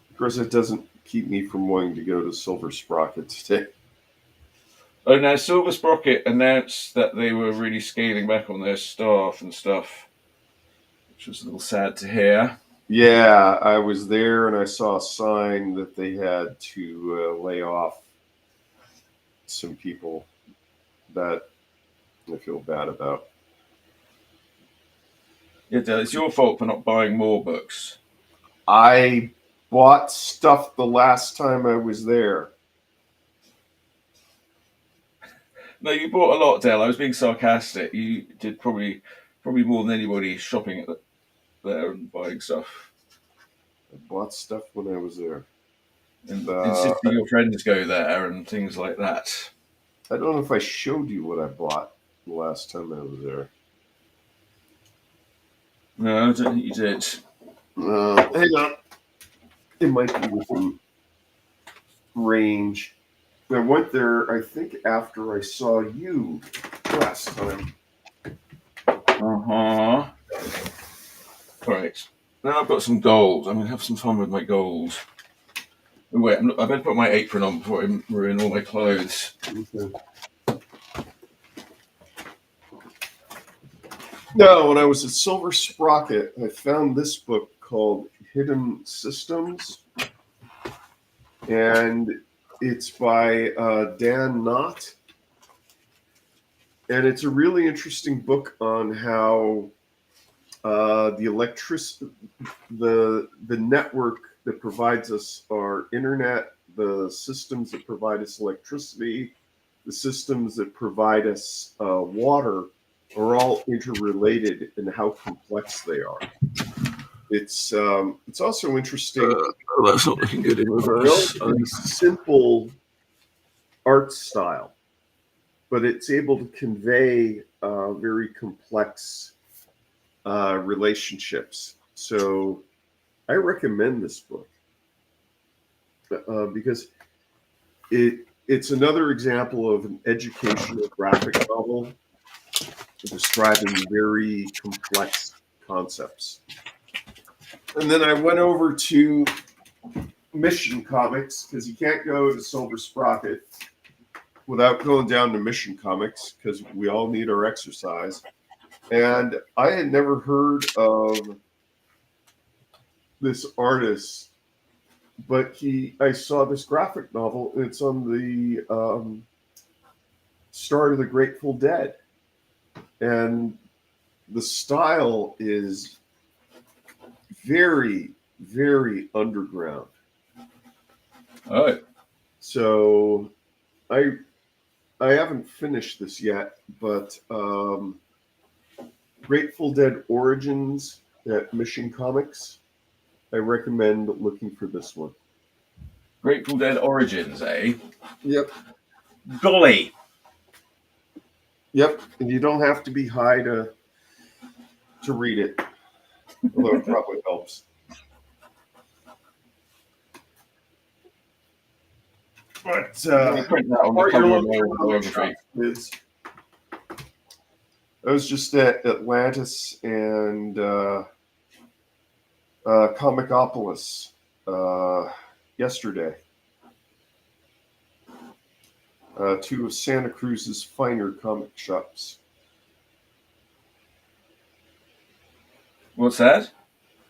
Of course, it doesn't keep me from wanting to go to Silver Sprocket today. Oh, now Silver Sprocket announced that they were really scaling back on their staff and stuff, which was a little sad to hear. Yeah, I was there and I saw a sign that they had to lay off some people that I feel bad about. It's your fault for not buying more books. I bought stuff the last time I was there. No, you bought a lot, Dale. I was being sarcastic. You did probably more than anybody shopping at there and buying stuff. I bought stuff when I was there. And insisting your friends go there and things like that. I don't know if I showed you what I bought the last time I was there. No, I don't think you did. Hang on. It might be within range. I went there, I think, after I saw you last time. Uh-huh. Right. Now I've got some gold. I'm going to have some fun with my gold. Wait, I better put my apron on before I ruin all my clothes. Okay. No, when I was at Silver Sprocket, I found this book called Hidden Systems. And it's by Dan Knott. And it's a really interesting book on how the network that provides us our internet, the systems that provide us electricity, the systems that provide us water are all interrelated and how complex they are. It's also interesting. That's not looking good in reverse. Relatively simple art style, but it's able to convey very complex relationships. So I recommend this book because it's another example of an educational graphic novel describing very complex concepts. And then I went over to Mission Comics because you can't go to Silver Sprocket without going down to Mission Comics, because we all need our exercise. And I had never heard of this artist, but I saw this graphic novel, and it's on the start of the Grateful Dead. And the style is very, very underground. Oh. So I haven't finished this yet, but Grateful Dead Origins at Mission Comics. I recommend looking for this one. Grateful Dead Origins, eh? Yep. Golly. Yep. And you don't have to be high to read it, although it probably helps. But print that on the cover of my biography. I was just at Atlantis and Comicopolis yesterday. Two of Santa Cruz's finer comic shops. What's that?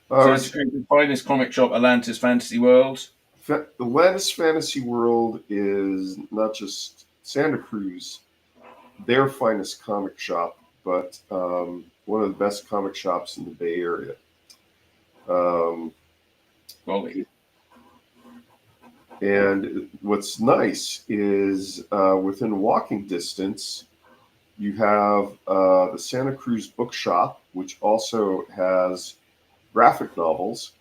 Santa Cruz's finest comic shop, Atlantis Fantasy World. Atlantis Fantasy World is not just Santa Cruz, their finest comic shop, but one of the best comic shops in the Bay Area. And what's nice is within walking distance, you have the Santa Cruz Bookshop, which also has graphic novels.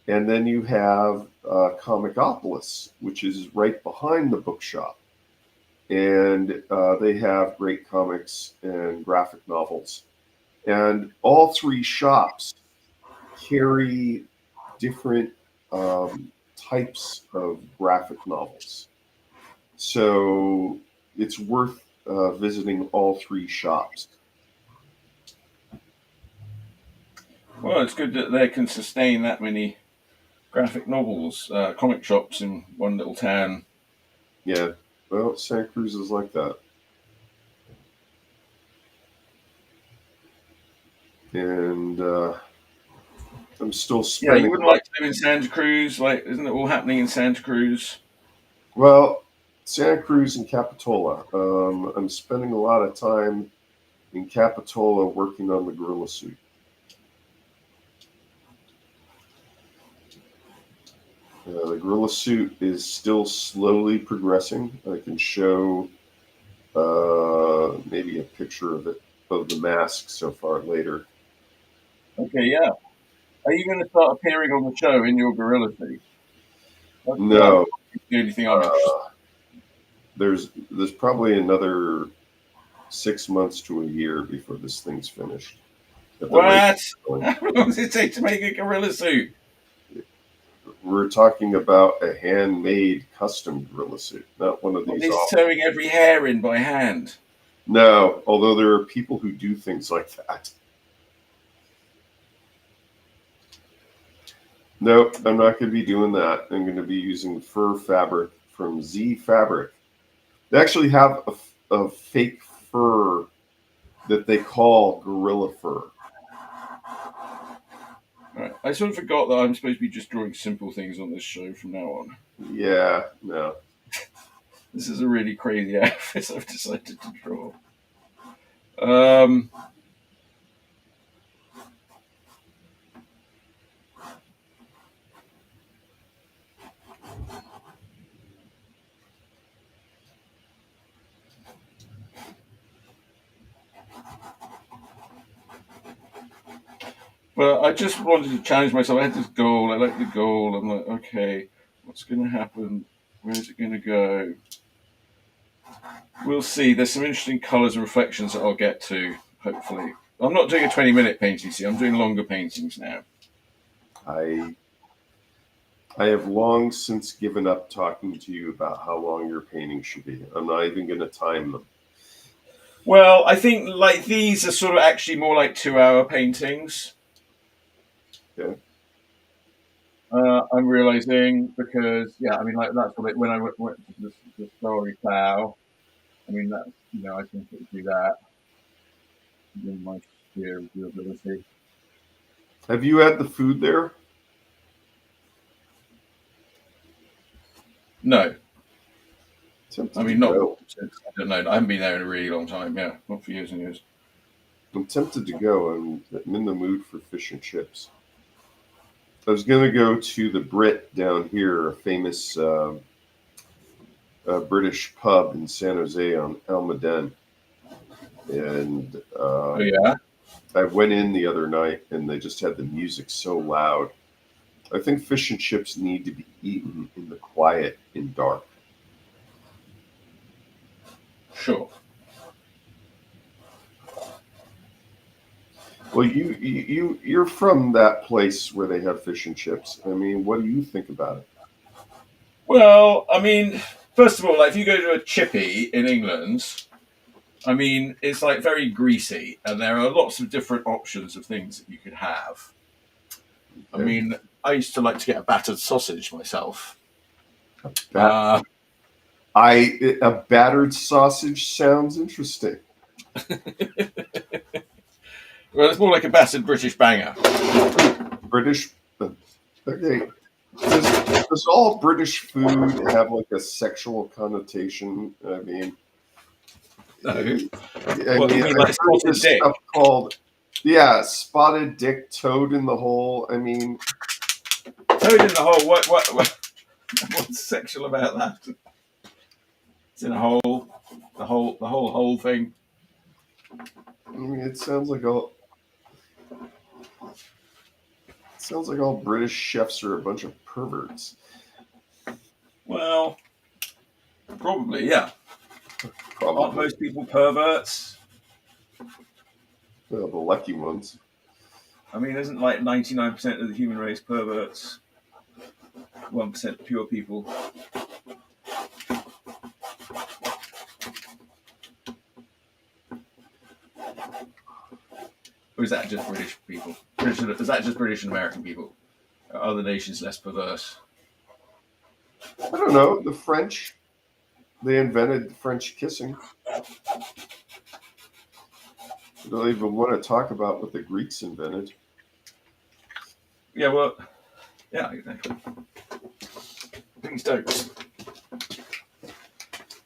And then you have Comicopolis, which is right behind the bookshop. And they have great comics and graphic novels. And all three shops carry different types of graphic novels. So it's worth visiting all three shops. Well, it's good that they can sustain that many graphic novels, comic shops in one little town. Yeah, well, Santa Cruz is like that. And I'm still spending... Yeah, you wouldn't like to live in Santa Cruz? Like, isn't it all happening in Santa Cruz? Well, Santa Cruz and Capitola. I'm spending a lot of time in Capitola working on the gorilla suit. The gorilla suit is still slowly progressing. I can show maybe a picture of it, of the mask so far later. Okay, yeah. Are you going to start appearing on the show in your gorilla suit? No. The only thing I'm interested in. There's probably another 6 months to a year before this thing's finished. What? How long does it take to make a gorilla suit? We're talking about a handmade custom gorilla suit, not one of these. He's sewing every hair in by hand. No, although there are people who do things like that. Nope, I'm not going to be doing that. I'm going to be using fur fabric from Z Fabric. They actually have a fake fur that they call gorilla fur. Right. I sort of forgot that I'm supposed to be just drawing simple things on this show from now on. Yeah, no. This is a really crazy outfit I've decided to draw. Well, I just wanted to challenge myself. I had this goal. I like the goal. I'm like, okay, what's going to happen? Where's it going to go? We'll see. There's some interesting colours and reflections that I'll get to, hopefully. I'm not doing a 20-minute painting, see. I'm doing longer paintings now. I have long since given up talking to you about how long your paintings should be. I'm not even going to time them. Well, I think like these are sort of actually more like 2-hour paintings. Okay. I'm realizing because I mean, like that's what when I went to the Starry Plough. I mean, that I can sort of do that in my sphere of viewability. Have you had the food there? No, I Tempted to mean not go. since I don't know. I haven't been there in a really long time. Yeah, not for years and years. I'm tempted to go. I'm in the mood for fish and chips. I was going to go to the Brit down here, a famous British pub in San Jose on Almaden. And Oh yeah, I went in the other night and they just had the music so loud. I think fish and chips need to be eaten in the quiet and dark. sure. Well, you're from that place where they have fish and chips. I mean, what do you think about it? Well, I mean, first of all, like if you go to a chippy in England, I mean, it's like very greasy, and there are lots of different options of things that you could have. I Okay. mean, I used to like to get a battered sausage myself. Bat- Uh, a battered sausage sounds interesting. well, it's more like a battered British banger. British. Okay. Does all British food have like a sexual connotation? No, I what you mean, mean, I've like heard spotted this dick? stuff called, yeah, spotted dick, toad in the hole. I mean, Toad in the hole. What's sexual about that? It's in a hole. The whole hole thing. it sounds like all British chefs are a bunch of perverts. Well, probably, yeah. Aren't Probably. most people perverts? Well, the lucky ones. I mean, isn't like 99% of the human race perverts? 1% pure people. Or is that just British people? Is that just British and American people? Are other nations less perverse? I don't know. The French, they invented French kissing. I don't even want to talk about what the Greeks invented. Yeah, well, yeah, exactly. Please don't.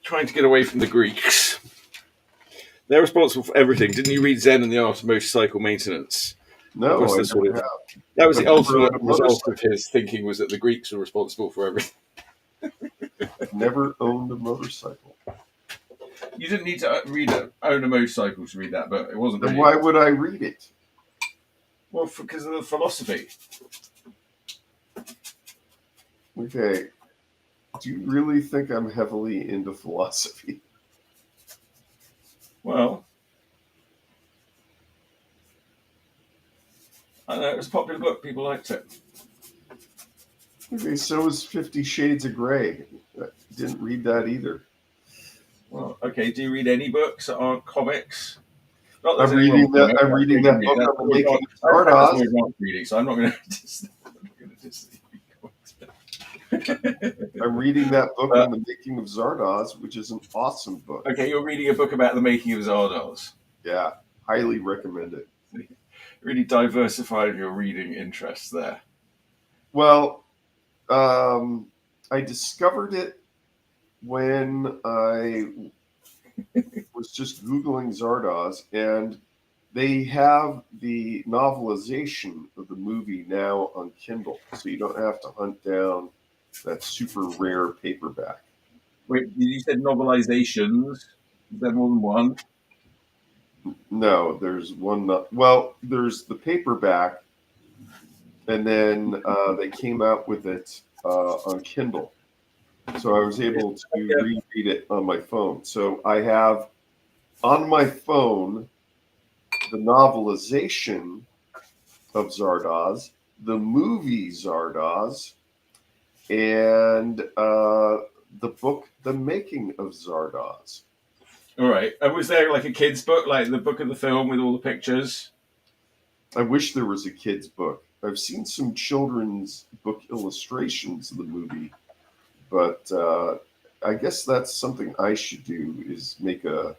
Trying to get away from the Greeks. They're responsible for everything. Didn't you read Zen and the Art of Motorcycle Maintenance? That No, was I the sort never of have. that was I've the never ultimate owned a result of motorcycle. his thinking was that the Greeks were responsible for everything. I've never owned a motorcycle. You didn't need to own a motorcycle to read that, but it wasn't Then really. why would I read it? Well, because of the philosophy. Okay. Do you really think I'm heavily into philosophy? Well, I know it was a popular book. People liked it. Okay, so is 50 Shades of Grey. I didn't read that either. Well, okay. Do you read any books that aren't comics? Not that I'm there's any wrong reading with that. comics. I'm That's reading reading that reading. book That's on the more making advanced. of That's more Zardoz. advanced reading. So I'm not going to just I'm reading that book but, on the making of Zardoz, which is an awesome book. okay, you're reading a book about the making of Zardoz. Yeah, highly recommend it. Really diversified your reading interests there. Well, I discovered it when I was just Googling Zardoz, and they have the novelization of the movie now on Kindle, so you don't have to hunt down that super rare paperback. Wait, you said novelizations. Is there more than one? No, there's one. Well, there's the paperback, and then they came out with it on Kindle. So I was able to Yeah. reread it on my phone. So I have on my phone the novelization of Zardoz, the movie Zardoz, and the book The Making of Zardoz. All right. And was there like a kid's book, like the book of the film with all the pictures? I wish there was a kid's book. I've seen some children's book illustrations of the movie, but I guess that's something I should do, is make a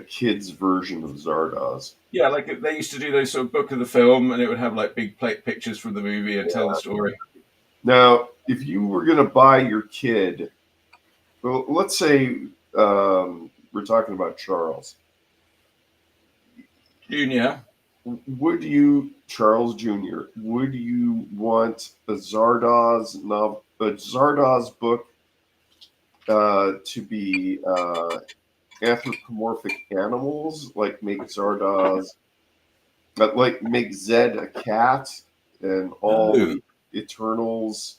kid's version of Zardoz. Yeah, like they used to do those sort of book of the film, and it would have like big plate pictures from the movie and tell the story. Now, if you were going to buy your kid, well, let's say we're talking about Charles. Junior. Charles Jr., would you want a Zardoz book to be anthropomorphic animals, like make Zardoz, but like make Zed a cat and all the Eternals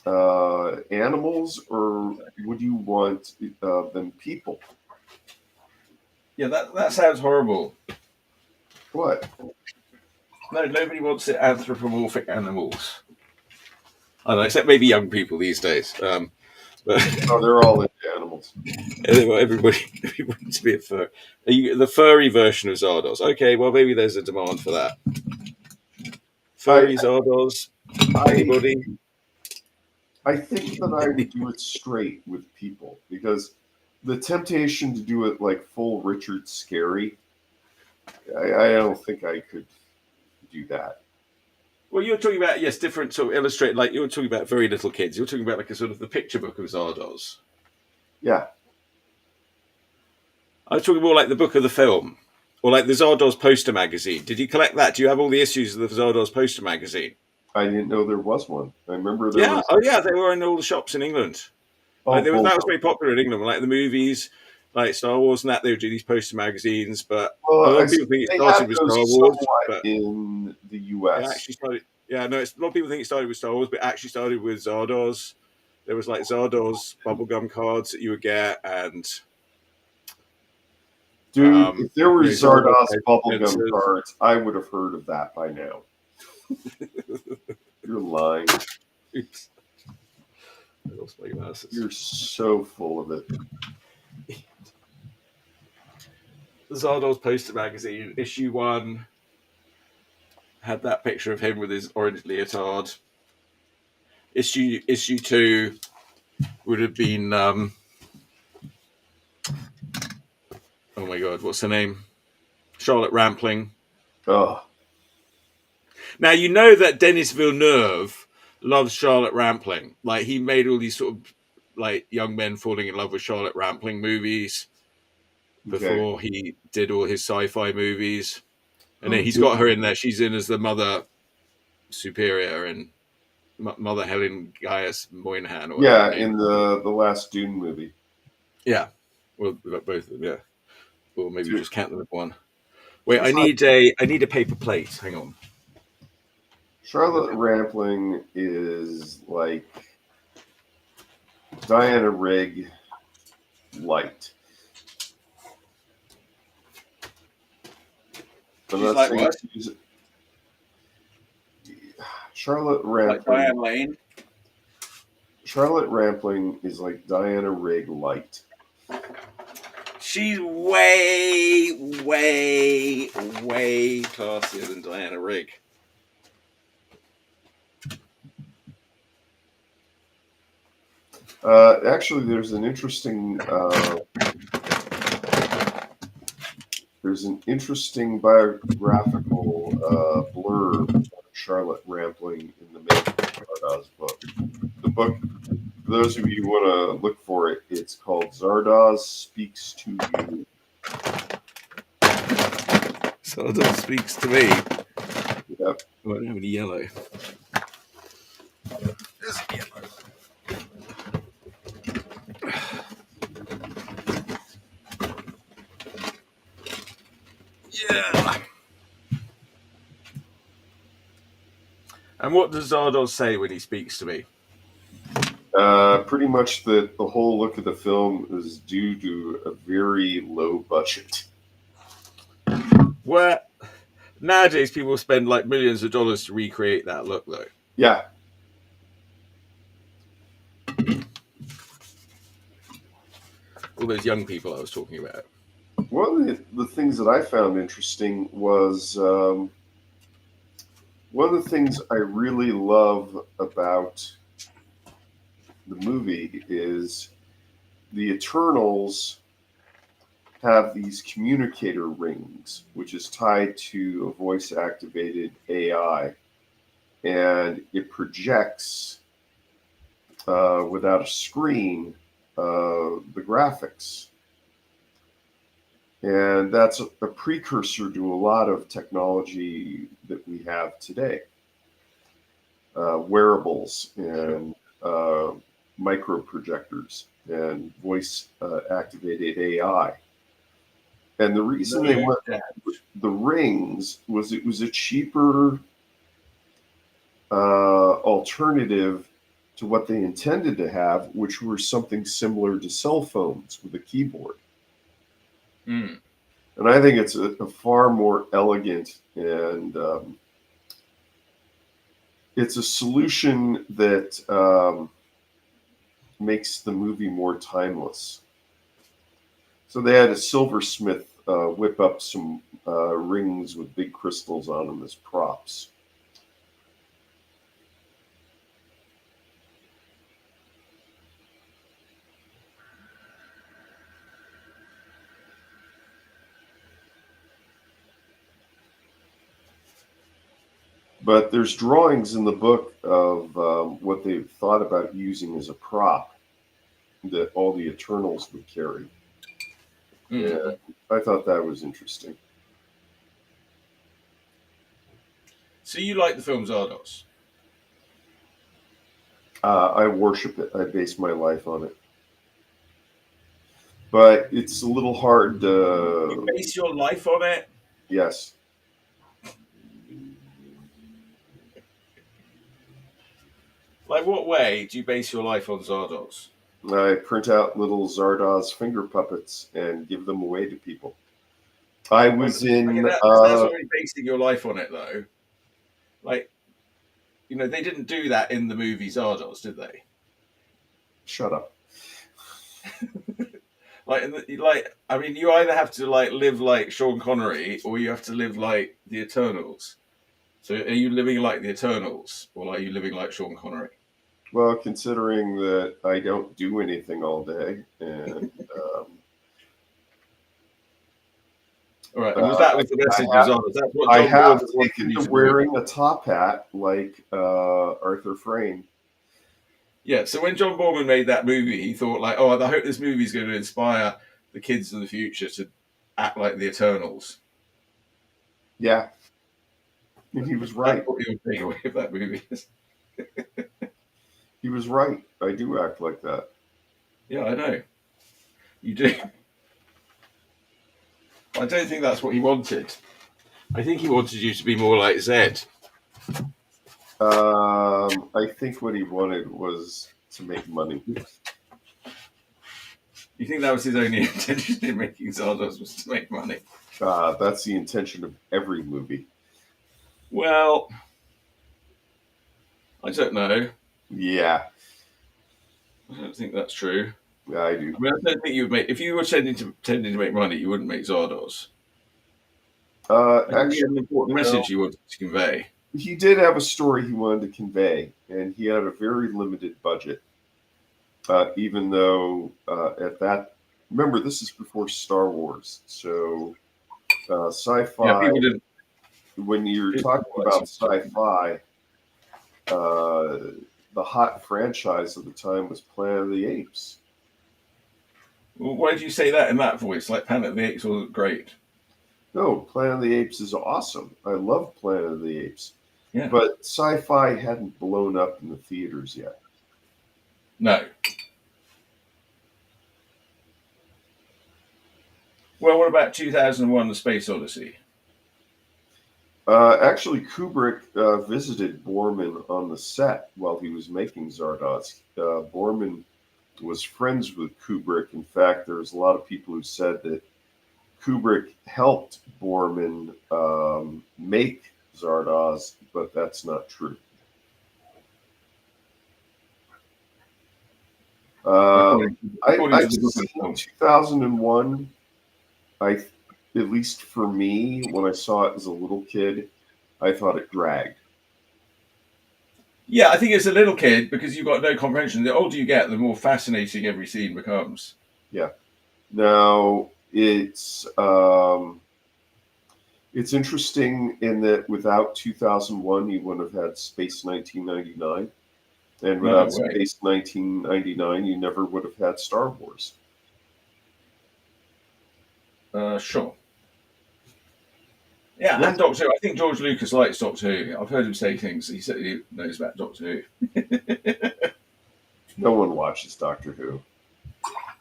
animals, or would you want them people? Yeah, that sounds horrible. What? No, nobody wants it anthropomorphic animals. I don't know, except maybe young people these days. But they're all into animals. Everybody wants to be a fur. The furry version of Zardoz. Okay, well, maybe there's a demand for that. Furry Zardoz. Anybody? I think that I would do it straight with people, because the temptation to do it like full Richard Scary, I don't think I could do that. Well, you're talking about, yes, different sort of illustrate, like you're talking about very little kids. You're talking about like a sort of the picture book of Zardoz. Yeah. I was talking more like the book of the film, or like the Zardoz poster magazine. Did you collect that? Do you have all the issues of the Zardoz poster magazine? I didn't know there was one. I remember there was. Oh, yeah, they were in all the shops in England. That was very popular in England, like the movies, like Star Wars and that. They would do these poster magazines, but a lot of people think it started with Star Wars. But in the US. It actually started, a lot of people think it started with Star Wars, but it actually started with Zardoz. There was like Zardoz bubblegum cards that you would get, and dude, if there were Zardoz bubblegum cards, I would have heard of that by now. You're lying. Oops. I lost my glasses. You're so full of it. The Zardoz poster magazine, issue 1, had that picture of him with his orange leotard. Issue 2 would have been oh my god, what's her name? Charlotte Rampling. Oh. Now you know that Denis Villeneuve loves Charlotte Rampling. Like, he made all these sort of like young men falling in love with Charlotte Rampling movies before he did all his sci-fi movies. And then he's got her in there. She's in as the Mother Superior and Mother Helen Gaius Moynihan. Or in the last Dune movie. Yeah. Well, both of them, yeah. Or maybe just count them as one. Wait, I need a paper plate. Hang on. Charlotte Rampling is like Diana Rigg light. She's like what? Charlotte Rampling. Like Diane Lane. Charlotte Rampling is like Diana Rigg light. She's way, way, way classier than Diana Rigg. Actually, there's an interesting biographical blurb of Charlotte Rampling in the making of Zardoz book. The book, for those of you who want to look for it, it's called Zardoz Speaks to You. Zardoz Speaks to Me. Yep. Oh, I don't have any yellow. There's yellow. Yeah. And what does Zardoz say when he speaks to me? Pretty much that the whole look of the film is due to a very low budget. Where nowadays people spend like millions of dollars to recreate that look, though. Yeah. All those young people I was talking about. One of the things that I found interesting was One of the things I really love about the movie is the Eternals have these communicator rings, which is tied to a voice-activated AI, and it projects without a screen the graphics. And that's a precursor to a lot of technology that we have today. Wearables and micro projectors and voice activated AI. And the reason they went with the rings was it was a cheaper alternative to what they intended to have, which were something similar to cell phones with a keyboard. Mm. And I think it's a far more elegant and it's a solution that makes the movie more timeless. So they had a silversmith whip up some rings with big crystals on them as props. But there's drawings in the book of what they thought about using as a prop that all the Eternals would carry. Mm-hmm. And I thought that was interesting. So you like the film Zardos? I worship it. I base my life on it. But it's a little hard to... You base your life on it? Yes. Like, what way do you base your life on Zardos? I print out little Zardoz finger puppets and give them away to people. I was in... that's already basing your life on it, though. Like, you know, they didn't do that in the movie Zardos, did they? Shut up. I mean, you either have to live like Sean Connery, or you have to live like the Eternals. So, are you living like the Eternals, or are you living like Sean Connery? Well, considering that I don't do anything all day, and all right, was that the message of Zardos? That's what I John have Boorman wanted taken you to to wearing a top hat like Arthur Frayne. Yeah, so when John Boorman made that movie, he thought like, oh, I hope this movie is going to inspire the kids of the future to act like the Eternals. Yeah, and he was right. That's what you'll take away of that movie. He was right. I do act like that. Yeah, I know. You do. I don't think that's what he wanted. I think he wanted you to be more like Zed. I think what he wanted was to make money. You think that was his only intention in making Zardos was to make money? That's the intention of every movie. Well, I don't know. Yeah. I don't think that's true. Yeah, I do. I mean, I don't think you would make... If you were tending to make money, you wouldn't make Zardos. Actually, an important message you wanted to convey. He did have a story he wanted to convey, and he had a very limited budget. Even though at that... Remember, this is before Star Wars, so sci-fi... Yeah, when you're talking about sci-fi, the hot franchise of the time was Planet of the Apes. Well, why did you say that in that voice? Like Planet of the Apes wasn't great. No, Planet of the Apes is awesome. I love Planet of the Apes. Yeah. But sci-fi hadn't blown up in the theaters yet. No. Well, what about 2001: The Space Odyssey? Actually, Kubrick visited Borman on the set while he was making Zardoz. Borman was friends with Kubrick. In fact, there's a lot of people who said that Kubrick helped Borman make Zardoz, but that's not true. I've seen 2001. At least for me, when I saw it as a little kid, I thought it dragged. Yeah, I think it's a little kid because you've got no comprehension. The older you get, the more fascinating every scene becomes. Yeah. Now it's interesting in that without 2001, you wouldn't have had Space 1999, and No without way. Space 1999, you never would have had Star Wars. Sure. Yeah, Yes. and Doctor Who. I think George Lucas likes Doctor Who. I've heard him say things. He certainly knows about Doctor Who. No one watches Doctor Who.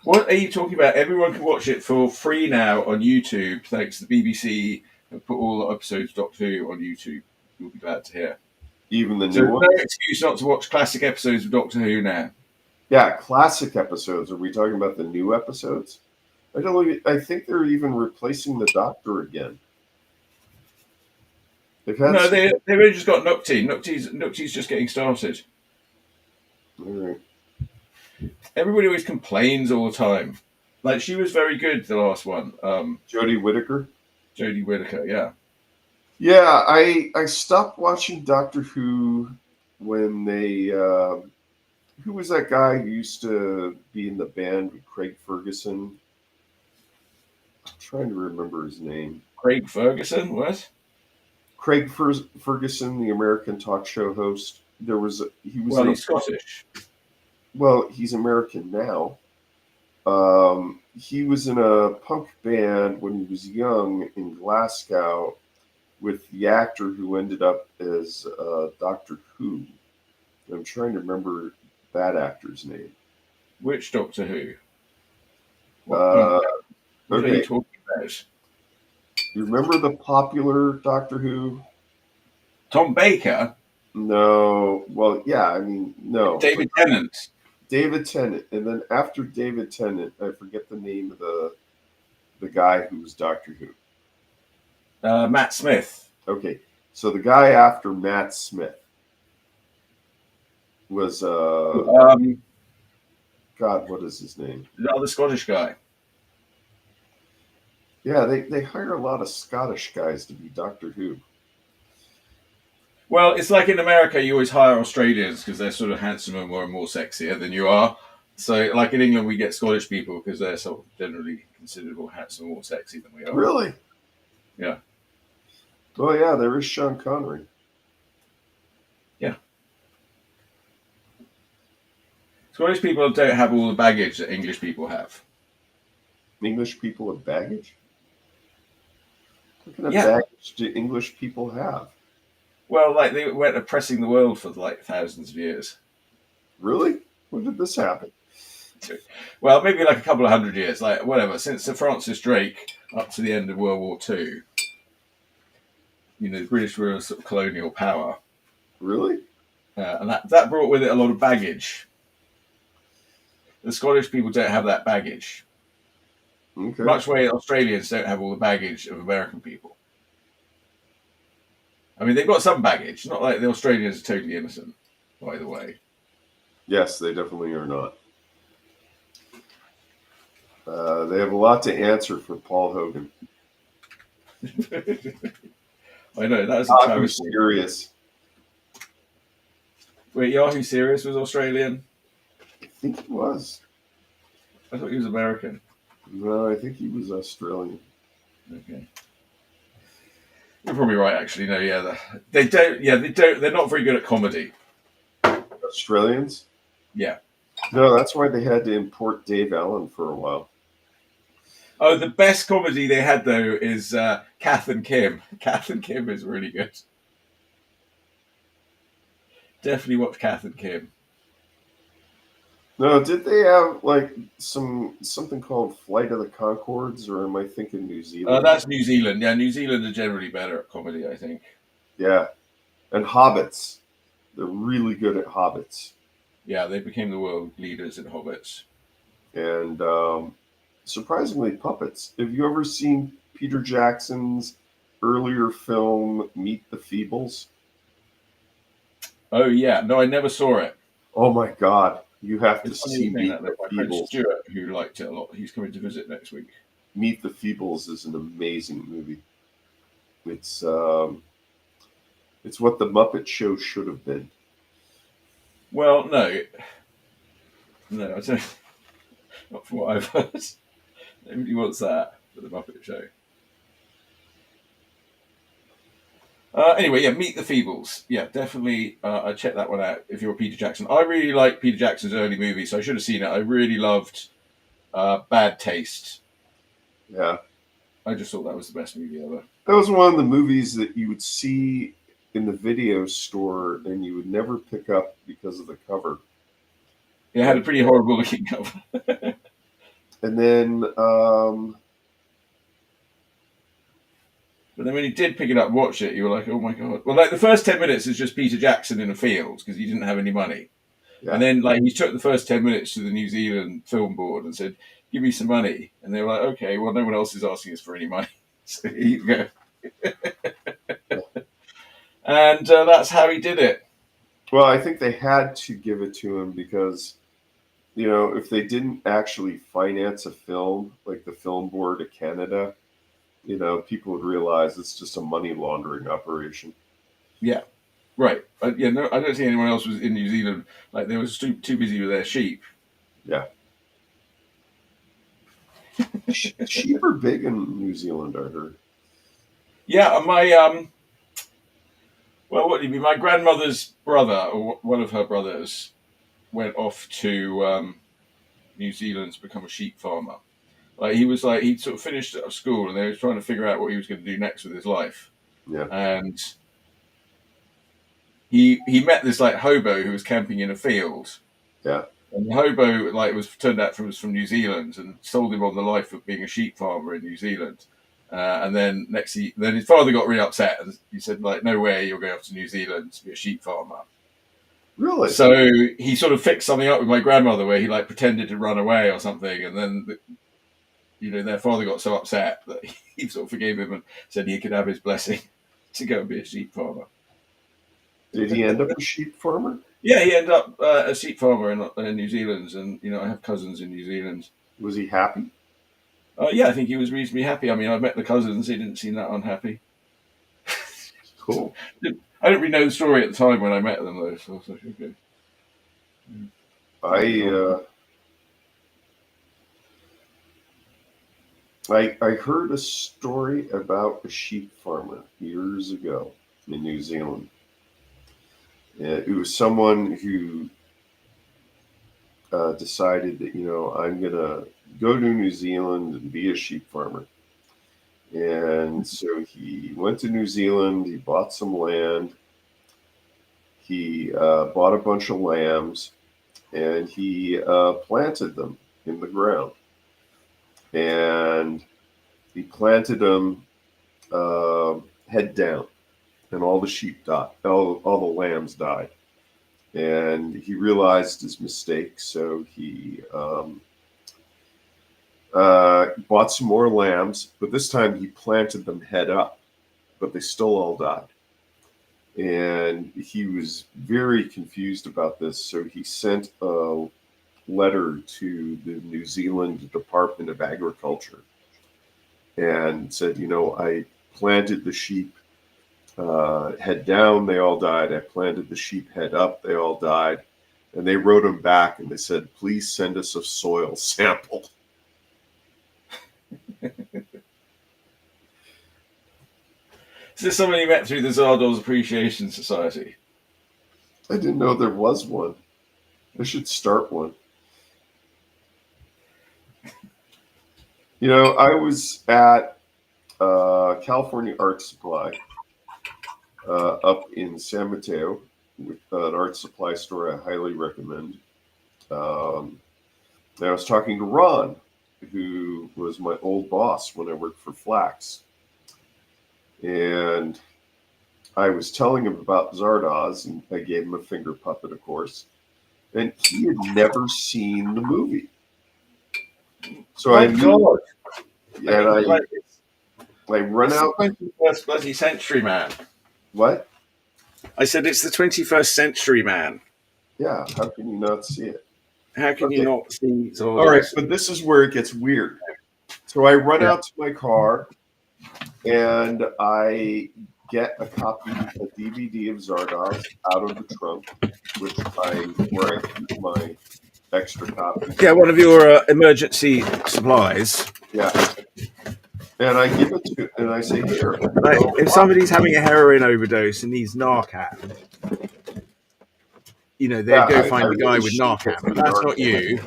What are you talking about? Everyone can watch it for free now on YouTube, thanks to the BBC have put all the episodes of Doctor Who on YouTube. You'll be glad to hear. Even the So new no ones. excuse not to watch classic episodes of Doctor Who now. Yeah, classic episodes. Are we talking about the new episodes? I think they're even replacing the Doctor again. They've had No, some. they've only just got Nocti. Nocti's just getting started. All right. Everybody always complains all the time. Like she was very good, the last one. Jodie Whittaker. Jodie Whittaker, yeah. Yeah, I stopped watching Doctor Who when they. Who was that guy who used to be in the band with Craig Ferguson? I'm trying to remember his name. Craig Ferguson, what? Craig Ferguson, the American talk show host. He was Well, in a he's Scottish. well, he's American now. He was in a punk band when he was young in Glasgow with the actor who ended up as Doctor Who. I'm trying to remember that actor's name. Which Doctor Who? What punk? Uh, What are you okay, talking about? you remember the popular Doctor Who? Tom Baker? No, well, yeah, I mean, no, but David Tennant? David Tennant, and then after David Tennant, I forget the name of the guy who was Doctor Who. Matt Smith? Okay, so the guy after Matt Smith was God, what is his name? The other Scottish guy. Yeah, they hire a lot of Scottish guys to be Doctor Who. Well, it's like in America, you always hire Australians because they're sort of handsomer and more sexier than you are. So, like in England, we get Scottish people because they're sort of generally considered more handsome, more sexy than we are. Really? Yeah. Oh yeah, there is Sean Connery. Yeah. Scottish people don't have all the baggage that English people have. English people with baggage? What kind of Yeah. baggage do English people have? Well, like they went oppressing the world for like thousands of years. Really? When did this happen? Well, maybe like a couple of hundred years, like whatever, since Sir Francis Drake up to the end of World War II. You know, the British were a sort of colonial power. Really? And that brought with it a lot of baggage. The Scottish people don't have that baggage. Okay. Much way Australians don't have all the baggage of American people. I mean, they've got some baggage. Not like the Australians are totally innocent, by the way. Yes, they definitely are not. They have a lot to answer for Paul Hogan. I know, that was a Yahoo travesty. Serious. Wait, Yahoo Serious was Australian? I think he was. I thought he was American. No, I think he was Australian. Okay. You're probably right, actually. No, yeah. They don't, they're not very good at comedy. Australians? Yeah. No, that's why they had to import Dave Allen for a while. Oh, the best comedy they had, though, is Kath and Kim. Kath and Kim is really good. Definitely watch Kath and Kim. No, did they have like something called Flight of the Conchords, or am I thinking New Zealand? That's New Zealand. Yeah, New Zealand are generally better at comedy, I think. Yeah, and Hobbits. They're really good at Hobbits. Yeah, they became the world leaders in Hobbits. And surprisingly, puppets. Have you ever seen Peter Jackson's earlier film Meet the Feebles? Oh, yeah. No, I never saw it. Oh my God, you have to It's funny see you think Meet that. the My friend Feebles. Stuart, who liked it a lot, he's coming to visit next week. Meet the Feebles is an amazing movie. It's what the Muppet Show should have been. Well, no, I don't. Not from what I've heard. Nobody wants that for the Muppet Show. Anyway, yeah, Meet the Feebles. Yeah, definitely. I check that one out if you're Peter Jackson. I really like Peter Jackson's early movies, so I should have seen it. I really loved Bad Taste. Yeah. I just thought that was the best movie ever. That was one of the movies that you would see in the video store and you would never pick up because of the cover. It had a pretty horrible looking cover. And then, but then when you did pick it up and watch it, you were like, oh my God. Well, like the first 10 minutes is just Peter Jackson in a field because he didn't have any money. yeah. And then like he took the first 10 minutes to the New Zealand Film Board and said, give me some money. And they were like, okay, well, no one else is asking us for any money. So here you go. And that's how he did it. Well, I think they had to give it to him because, you know, if they didn't actually finance a film, like the Film Board of Canada, you know, people would realize it's just a money laundering operation. Yeah, right. Yeah, no, I don't think anyone else was in New Zealand. Like they were too busy with their sheep. Yeah. Sheep are big in New Zealand, I heard. Yeah, and my well, what do you mean? My grandmother's brother, or one of her brothers, went off to New Zealand to become a sheep farmer. Like he'd sort of finished up school, and they were trying to figure out what he was going to do next with his life. Yeah. And he met this like hobo who was camping in a field. Yeah. And the hobo turned out was from New Zealand and sold him on the life of being a sheep farmer in New Zealand. And then then his father got really upset and he said, like, no way you're going off to New Zealand to be a sheep farmer. Really? So he sort of fixed something up with my grandmother where he like pretended to run away or something. And then, their father got so upset that he sort of forgave him and said he could have his blessing to go and be a sheep farmer. Did he end up a sheep farmer? Yeah, he ended up a sheep farmer in New Zealand. And, I have cousins in New Zealand. Was he happy? Yeah, I think he was reasonably happy. I mean, I met the cousins. He didn't seem that unhappy. Cool. I didn't really know the story at the time when I met them, though. So I was like, okay. I heard a story about a sheep farmer years ago in New Zealand. It was someone who decided that, I'm going to go to New Zealand and be a sheep farmer. And so he went to New Zealand, he bought some land, he bought a bunch of lambs, and he planted them in the ground. And he planted them head down, and all the sheep died, all the lambs died. And he realized his mistake, so he bought some more lambs, but this time he planted them head up, but they still all died. And he was very confused about this, so he sent a letter to the New Zealand Department of Agriculture and said, I planted the sheep head down, they all died. I planted the sheep head up, they all died. And they wrote him back and they said, please send us a soil sample. Is this someone you met through the Zardoz Appreciation Society? I didn't know there was one. I should start one. I was at California Art Supply up in San Mateo, with an art supply store I highly recommend. And I was talking to Ron, who was my old boss when I worked for Flax. And I was telling him about Zardoz, and I gave him a finger puppet, of course. And he had never seen the movie. So I run out. 21st bloody century, man. What? I said it's the 21st century, man. Yeah, how can you not see it? How can you not see Zardoz? All right, but this is where it gets weird. So I run out to my car, and I get a DVD of Zardoz out of the trunk, where I keep my extra copies. Yeah, one of your emergency supplies. Yeah. And I give it to, and I say, here. Like, if somebody's having a heroin overdose and needs Narcan, they'd go find the guy with Narcan, but that's not you.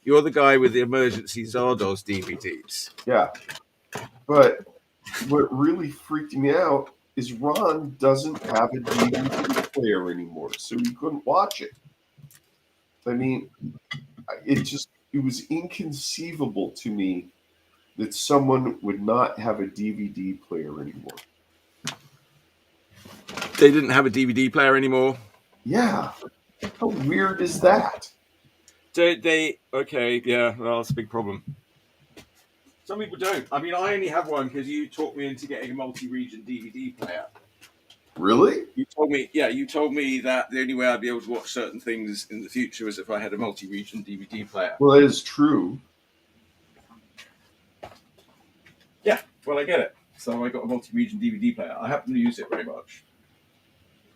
You're the guy with the emergency Zardoz DVDs. Yeah. But what really freaked me out is Ron doesn't have a DVD player anymore, so he couldn't watch it. I mean, it was inconceivable to me that someone would not have a DVD player anymore. They didn't have a DVD player anymore? Yeah. How weird is that? Okay, yeah, well, that's a big problem. Some people don't. I mean, I only have one because you talked me into getting a multi-region DVD player. Really? You told me that the only way I'd be able to watch certain things in the future was if I had a multi-region DVD player. Well, that is true. Yeah, well, I get it. So I got a multi-region DVD player. I happen to use it very much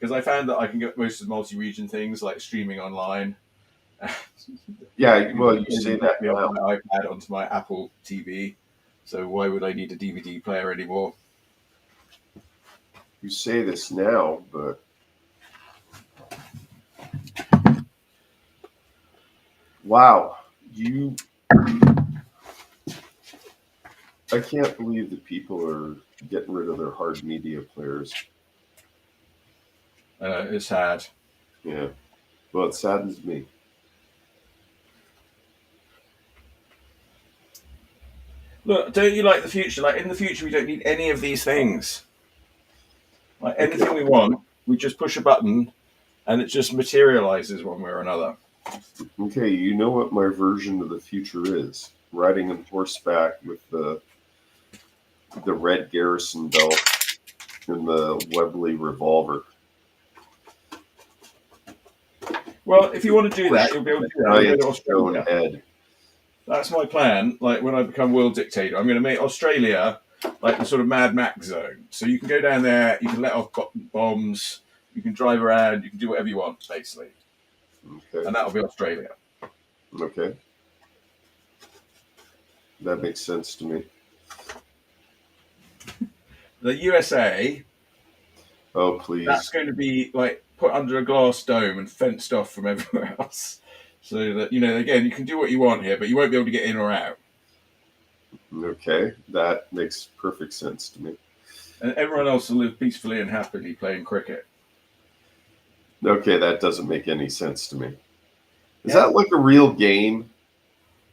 because I found that I can get most of the multi-region things like streaming online. Yeah, well, you say that now. On my iPad onto my Apple TV. So why would I need a DVD player anymore? You say this now, but wow, I can't believe that people are getting rid of their hard media players. It's sad. Yeah. Well, it saddens me. Look, don't you like the future? Like, in the future, we don't need any of these things. Like, anything we want, we just push a button, and it just materializes one way or another. Okay, you know what my version of the future is? Riding on horseback with the red Garrison belt and the Webley revolver. Well, if you want to do that, you'll be able to do that. Giant stone head. That's my plan. Like, when I become world dictator, I'm going to make Australia like the sort of Mad Max zone. So you can go down there, you can let off bombs, you can drive around, you can do whatever you want, basically. Okay. And that'll be Australia. Okay. That makes sense to me. The USA. Oh, please. That's going to be like put under a glass dome and fenced off from everywhere else. So that, again, you can do what you want here, but you won't be able to get in or out. Okay, that makes perfect sense to me. And everyone else will live peacefully and happily playing cricket. Okay, that doesn't make any sense to me. Is that like a real game?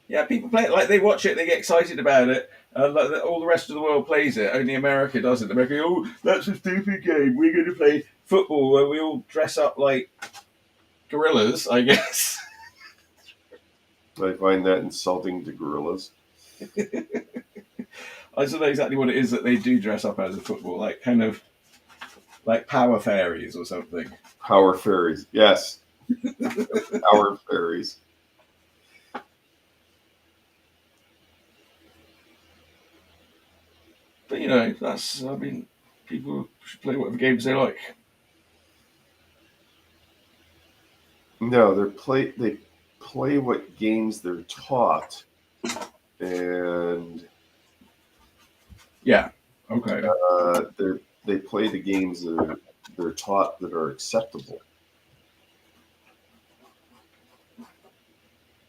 Yeah, people play it, like they watch it, they get excited about it. All the rest of the world plays it, only America doesn't. America, oh, that's a stupid game. We're going to play football where we all dress up like gorillas, I guess. I find that insulting to gorillas. I don't know exactly what it is that they do dress up as a football, like kind of like power fairies or something. Power fairies, yes. Power fairies. But people should play whatever games they like. No, they play what games they're taught, and yeah, okay. They play the games that they're taught that are acceptable.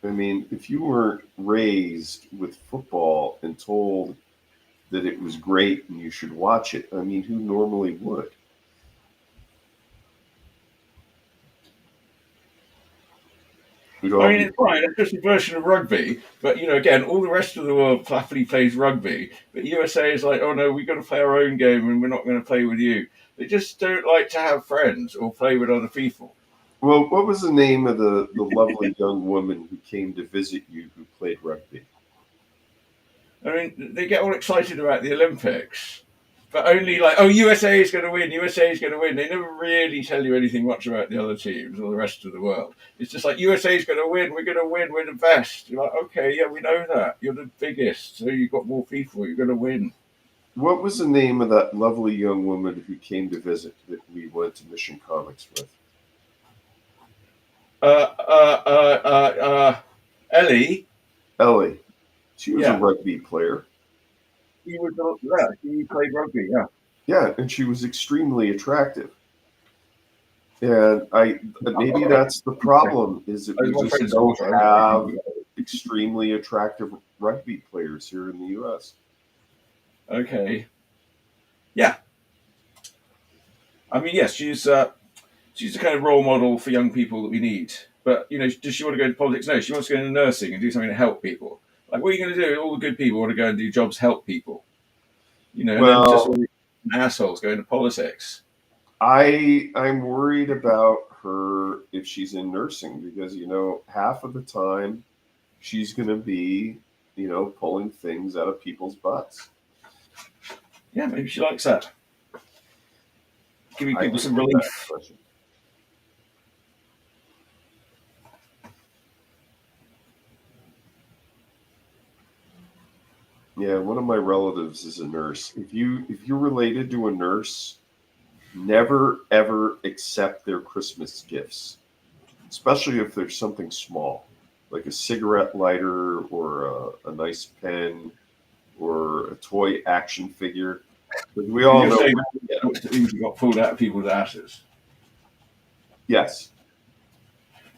I mean, if you weren't raised with football and told that it was great and you should watch it, I mean, who normally would? It's fine. It's just a version of rugby. But, again, all the rest of the world happily plays rugby. But USA is like, oh, no, we've got to play our own game and we're not going to play with you. They just don't like to have friends or play with other people. Well, what was the name of the lovely young woman who came to visit you who played rugby? I mean, they get all excited about the Olympics. But only like, oh, USA is going to win, USA is going to win. They never really tell you anything much about the other teams or the rest of the world. It's just like, USA is going to win, we're going to win, we're the best. You're like, okay, yeah, we know that. You're the biggest, so you've got more people, you're going to win. What was the name of that lovely young woman who came to visit that we went to Mission Comics with? Ellie. Ellie. She was a Yeah. rugby player. He was. Yeah, he played rugby. Yeah. Yeah, and she was extremely attractive. And maybe that's the problem is that we My just friend's don't daughter. have extremely attractive rugby players here in the U.S. Okay. Yeah. I mean, yes, she's the kind of role model for young people that we need. But does she want to go into politics? No, she wants to go into nursing and do something to help people. Like, what are you going to do? All the good people want to go and do jobs, help people. And then just all Well, the assholes go into politics. I'm worried about her if she's in nursing because half of the time she's going to be pulling things out of people's butts. Yeah, maybe she likes that. Giving I people think some that's relief. the question. Yeah, one of my relatives is a nurse. If you're related to a nurse, never ever accept their Christmas gifts, especially if there's something small, like a cigarette lighter or a nice pen or a toy action figure. Because we all You're know, saying that things got pulled out of people's asses. yes,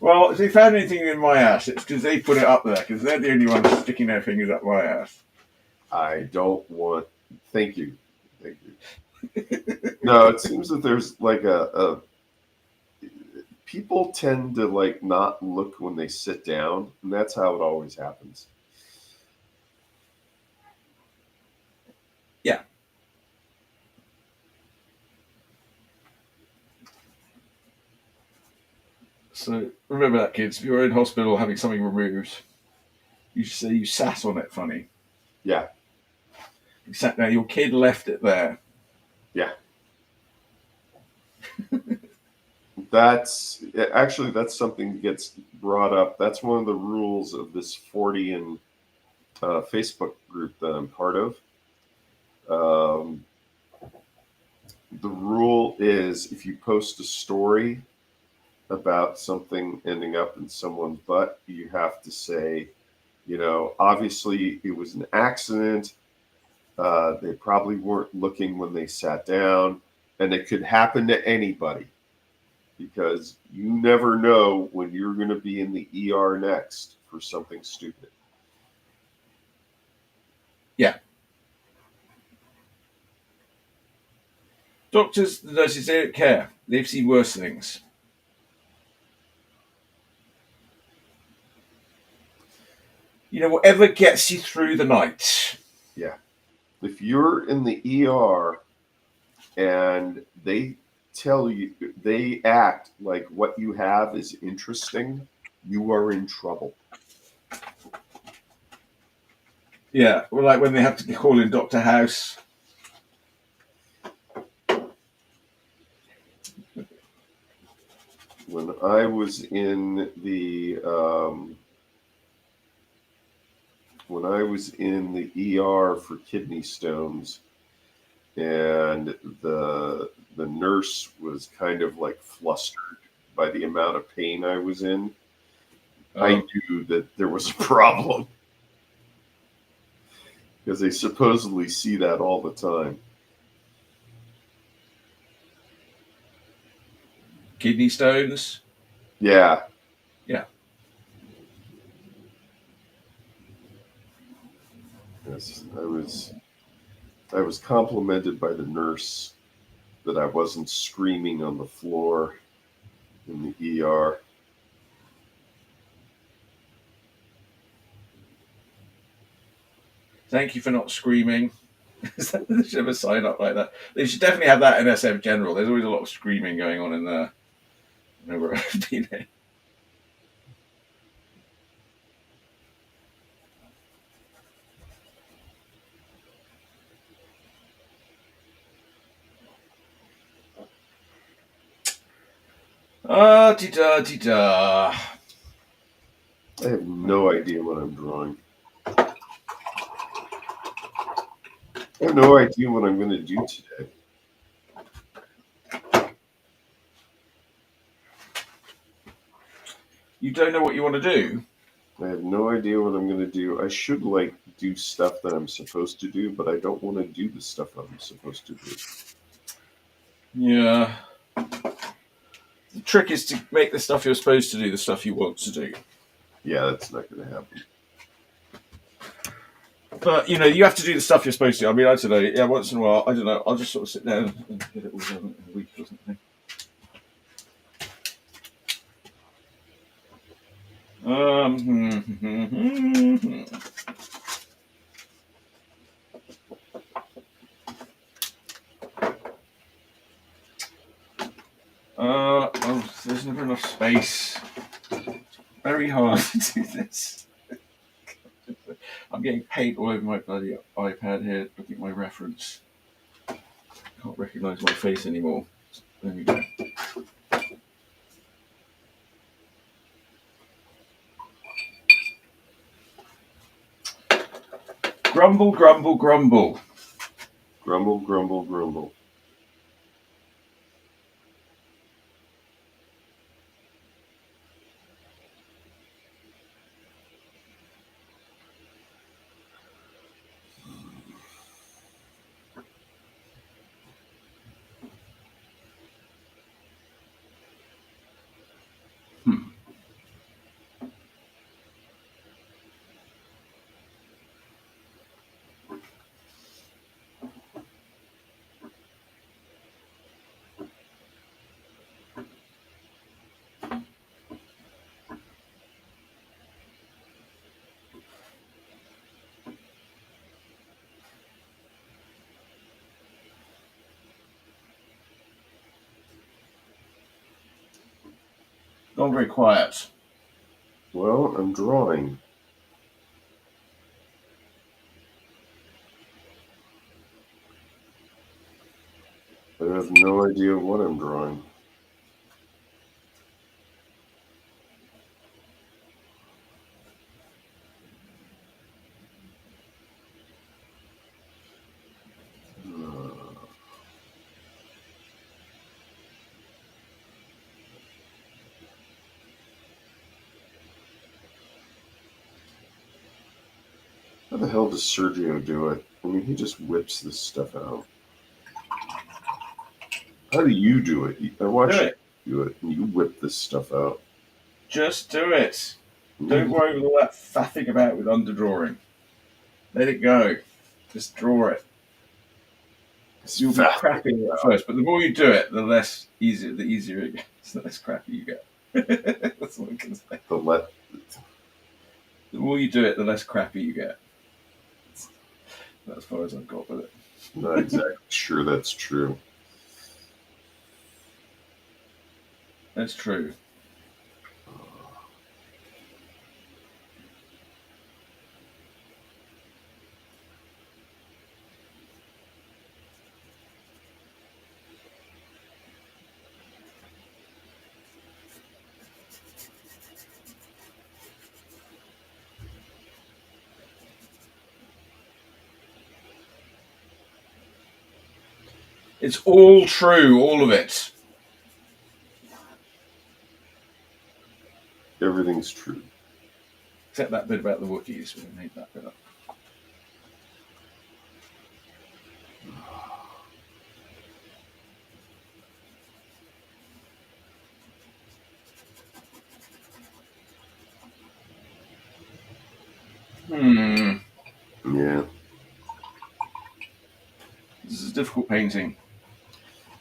Well, if they found anything in my ass, it's because they put it up there, because they're the only ones sticking their fingers up my ass. I don't want. Thank you, thank you. No, it seems that there's like a people tend to like not look when they sit down, and that's how it always happens. Yeah. So remember that, kids. If you're in hospital having something removed, you should say you sat on it funny. Yeah, You sat there, your kid left it there. yeah. That's something that gets brought up. That's one of the rules of this 40 and Facebook group that I'm part of. Um, the rule is if you post a story about something ending up in someone's butt, you have to say, obviously it was an accident. They probably weren't looking when they sat down, and it could happen to anybody because you never know when you're going to be in the ER next for something stupid. Yeah. Doctors, the nurses, they don't care. They've seen worse things. Whatever gets you through the night. Yeah. If you're in the ER and they act like what you have is interesting, you are in trouble. Yeah, well, like when they have to call in Dr. House. When I was in the ER for kidney stones, and the nurse was kind of like flustered by the amount of pain I was in, I knew that there was a problem because they supposedly see that all the time. Kidney stones. Yeah. Yeah. Yes, I was complimented by the nurse that I wasn't screaming on the floor in the ER. Thank you for not screaming. They should have a sign up like that. They should definitely have that in SF General. There's always a lot of screaming going on in there. Whenever I've been in. Da. I have no idea what I'm drawing. I have no idea what I'm going to do today. You don't know what you want to do? I have no idea what I'm going to do. I should do stuff that I'm supposed to do, but I don't want to do the stuff I'm supposed to do. Yeah. The trick is to make the stuff you're supposed to do the stuff you want to do. Yeah, that's not going to happen. But, you have to do the stuff you're supposed to. I mean, I don't know. Yeah, once in a while, I don't know. I'll just sort of sit down and get it all done in a week or something. There's never enough space. Very hard to do this. I'm getting paint all over my bloody iPad here. Looking at my reference. Can't recognise my face anymore. There we go. Grumble, grumble, grumble. Grumble, grumble, grumble. Gone very quiet. Well, I'm drawing. I have no idea what I'm drawing. How the hell does Sergio do it? I mean, he just whips this stuff out. How do you do it? I watch you do it, and you whip this stuff out. Just do it. Don't worry with all that faffing about with underdrawing. Let it go. Just draw it. You'll be crappy at first, but the more you do it, the easier it gets. The less crappy you get. That's what I can say. The more you do it, the less crappy you get. That's as far as I've got with it. Not exactly sure that's true. That's true. It's all true, all of it. Everything's true. Except that bit about the Wookiees. We made that bit up. Yeah. This is a difficult painting.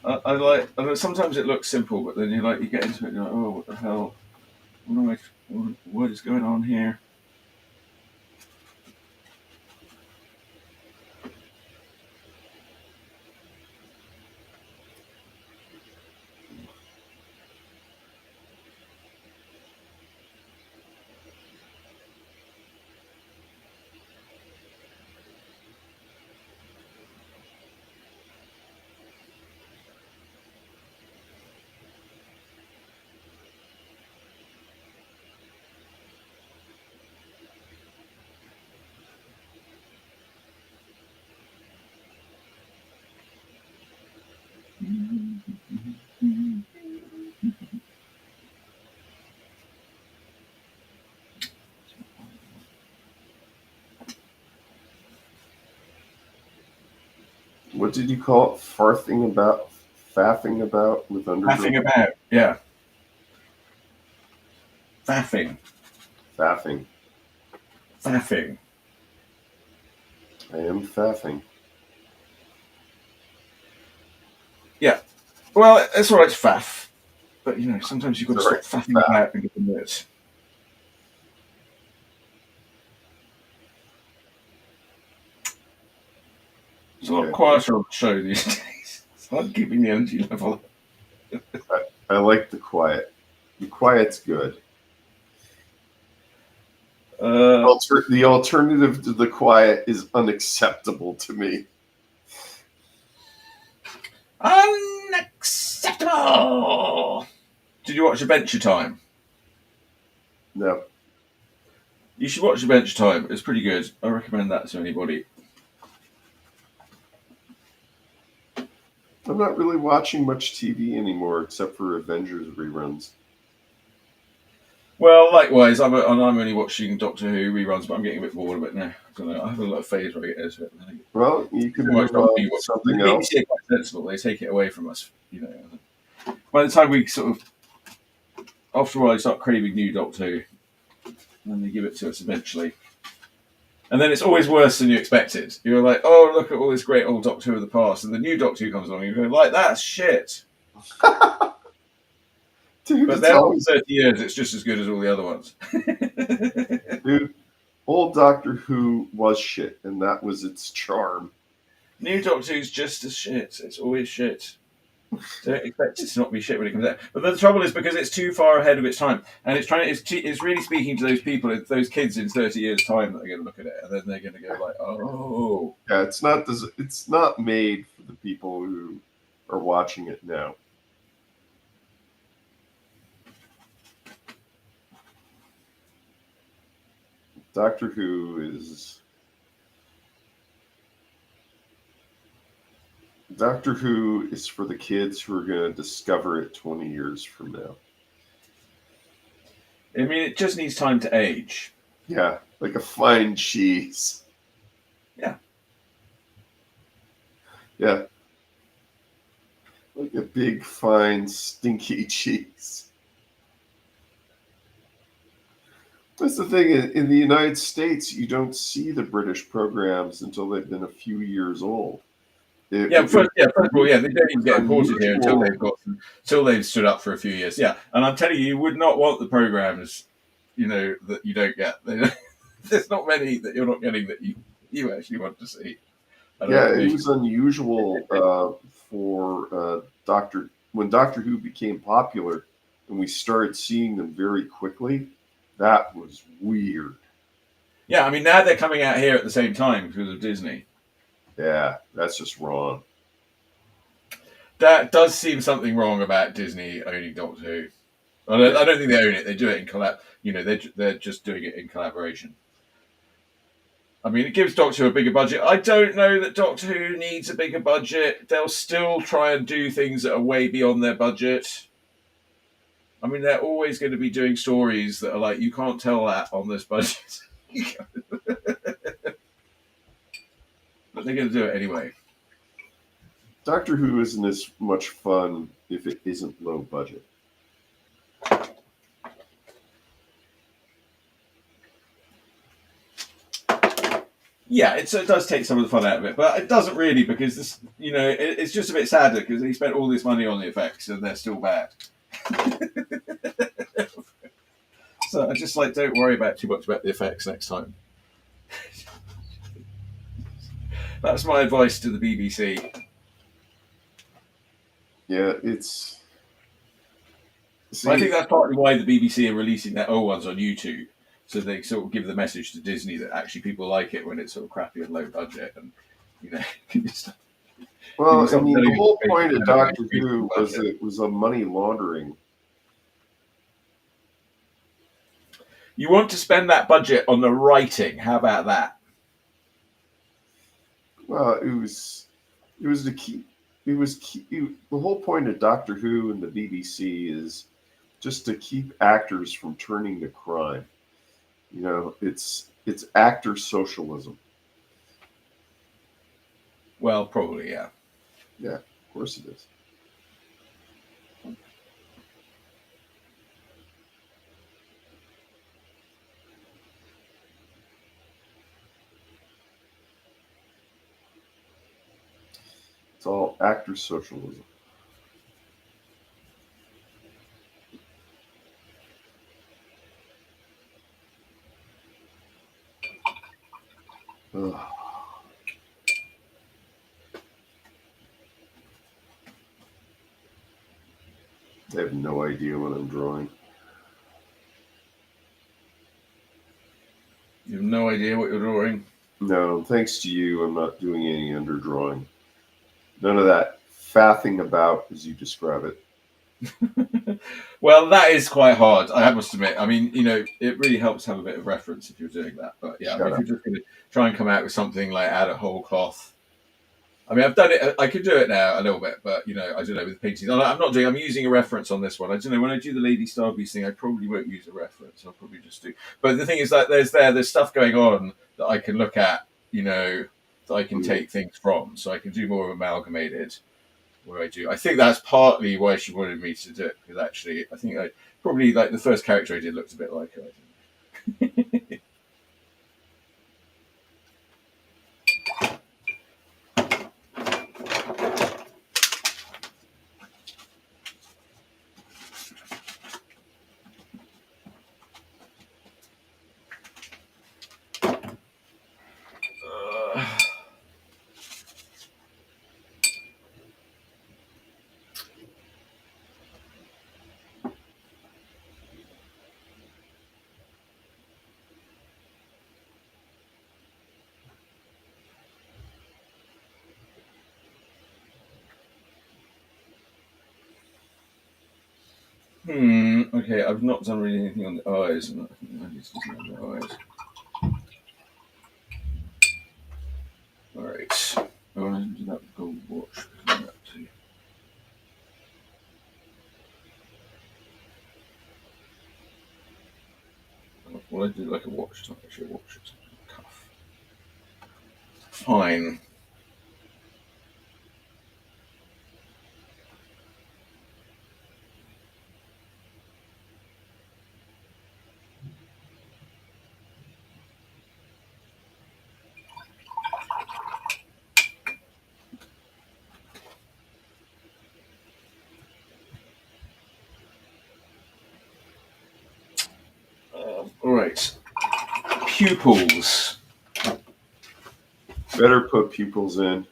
I like. Sometimes it looks simple, but then you get into it and you're like, oh, what the hell? What is going on here? What did you call it? Farthing about, faffing about with Faffing undergrad? about, yeah. Faffing. Faffing. Faffing. I am faffing. Yeah. Well, it's all right to faff, but sometimes you've got to It's all stop right to faffing faff. about and get the words. It's a lot Okay. quieter on the show these days. It's like keeping the energy level up. I like the quiet. The quiet's good. The alternative to the quiet is unacceptable to me. Unacceptable! Did you watch Adventure Time? No, You should watch Adventure Time. It's pretty good. I recommend that to anybody. I'm not really watching much TV anymore except for Avengers reruns. Well, likewise, I'm only watching Doctor Who reruns, but I'm getting a bit bored of it now. I don't know. I have a lot of phase where I get into it. Well, you can Too much move on Doctor Who to watching. something The else. BBC are quite sensible. They take it away from us. By the time we sort of, after a while, you start craving new Doctor Who, and then they give it to us eventually. And then it's always worse than you expected. You're like, oh, look at all this great old Doctor Who of the past, and the new Doctor Who comes along, and you go, like, that's shit. Dude, But it's then after always 30 years, it's just as good as all the other ones. dude. Old Doctor Who was shit, and that was its charm. New Doctor Who's just as shit. It's always shit. Don't expect it to not be shit when it comes out. But the trouble is because it's too far ahead of its time, and it's really speaking to those people, those kids in 30 years' time that are going to look at it, and then they're going to go like, oh. Yeah, it's not made for the people who are watching it now. Doctor Who is for the kids who are going to discover it 20 years from now. I mean, it just needs time to age. Yeah, like a fine cheese. Yeah. Yeah. Like a big, fine, stinky cheese. That's the thing. In the United States, you don't see the British programs until they've been a few years old. First of all, they don't even get imported here unusual. until they've stood up for a few years. Yeah, and I'm telling you, you would not want the programs, that you don't get. There's not many that you're not getting that you actually want to see. Yeah, it was unusual for when Doctor Who became popular, and we started seeing them very quickly. That was weird. Yeah, I mean now they're coming out here at the same time because of Disney. Yeah, that's just wrong. That does seem something wrong about Disney owning Doctor Who. I don't think they own it. They do it in collab. They're just doing it in collaboration. I mean, it gives Doctor Who a bigger budget. I don't know that Doctor Who needs a bigger budget. They'll still try and do things that are way beyond their budget. I mean, they're always going to be doing stories that are like, you can't tell that on this budget. But they're going to do it anyway. Doctor Who isn't as much fun if it isn't low budget. Yeah, it does take some of the fun out of it, but it doesn't really because this, it's just a bit sadder because he spent all this money on the effects and they're still bad. So I just don't worry about too much about the effects next time. That's my advice to the BBC. Yeah, I think that's partly why the BBC are releasing their old ones on YouTube, so they sort of give the message to Disney that actually people like it when it's sort of crappy and low budget, and well, I mean, the whole point of Doctor Who was that it was a money laundering. You want to spend that budget on the writing? How about that? Well, it was the key. The whole point of Doctor Who and the BBC is just to keep actors from turning to crime. It's actor socialism. Well, probably, yeah. Yeah, of course it is. It's all actor socialism. Ugh. I have no idea what I'm drawing. You have no idea what you're drawing? No, thanks to you, I'm not doing any underdrawing. None of that faffing about, as you describe it. Well, that is quite hard, I must admit. I mean, it really helps have a bit of reference if you're doing that. But yeah, Shut if up. you're just going to try and come out with something like out of whole cloth. I mean, I've done it. I could do it now a little bit, but I don't know with paintings. I'm not doing. I'm using a reference on this one. I don't know when I do the Lady Starbeast thing. I probably won't use a reference. I'll probably just do. But the thing is that there's stuff going on that I can look at. That I can take things from, so I can do more of amalgamated. Where I do. I think that's partly why she wanted me to do it, because actually, I think I probably like the first character I did looked a bit like her. Okay, I've not done really anything on the eyes. I need to do on the eyes. All right. Oh, I didn't do that with gold watch. Well, I did like a watch. It's not actually a watch. It's a cuff. Fine. All right. Pupils. Better put pupils in.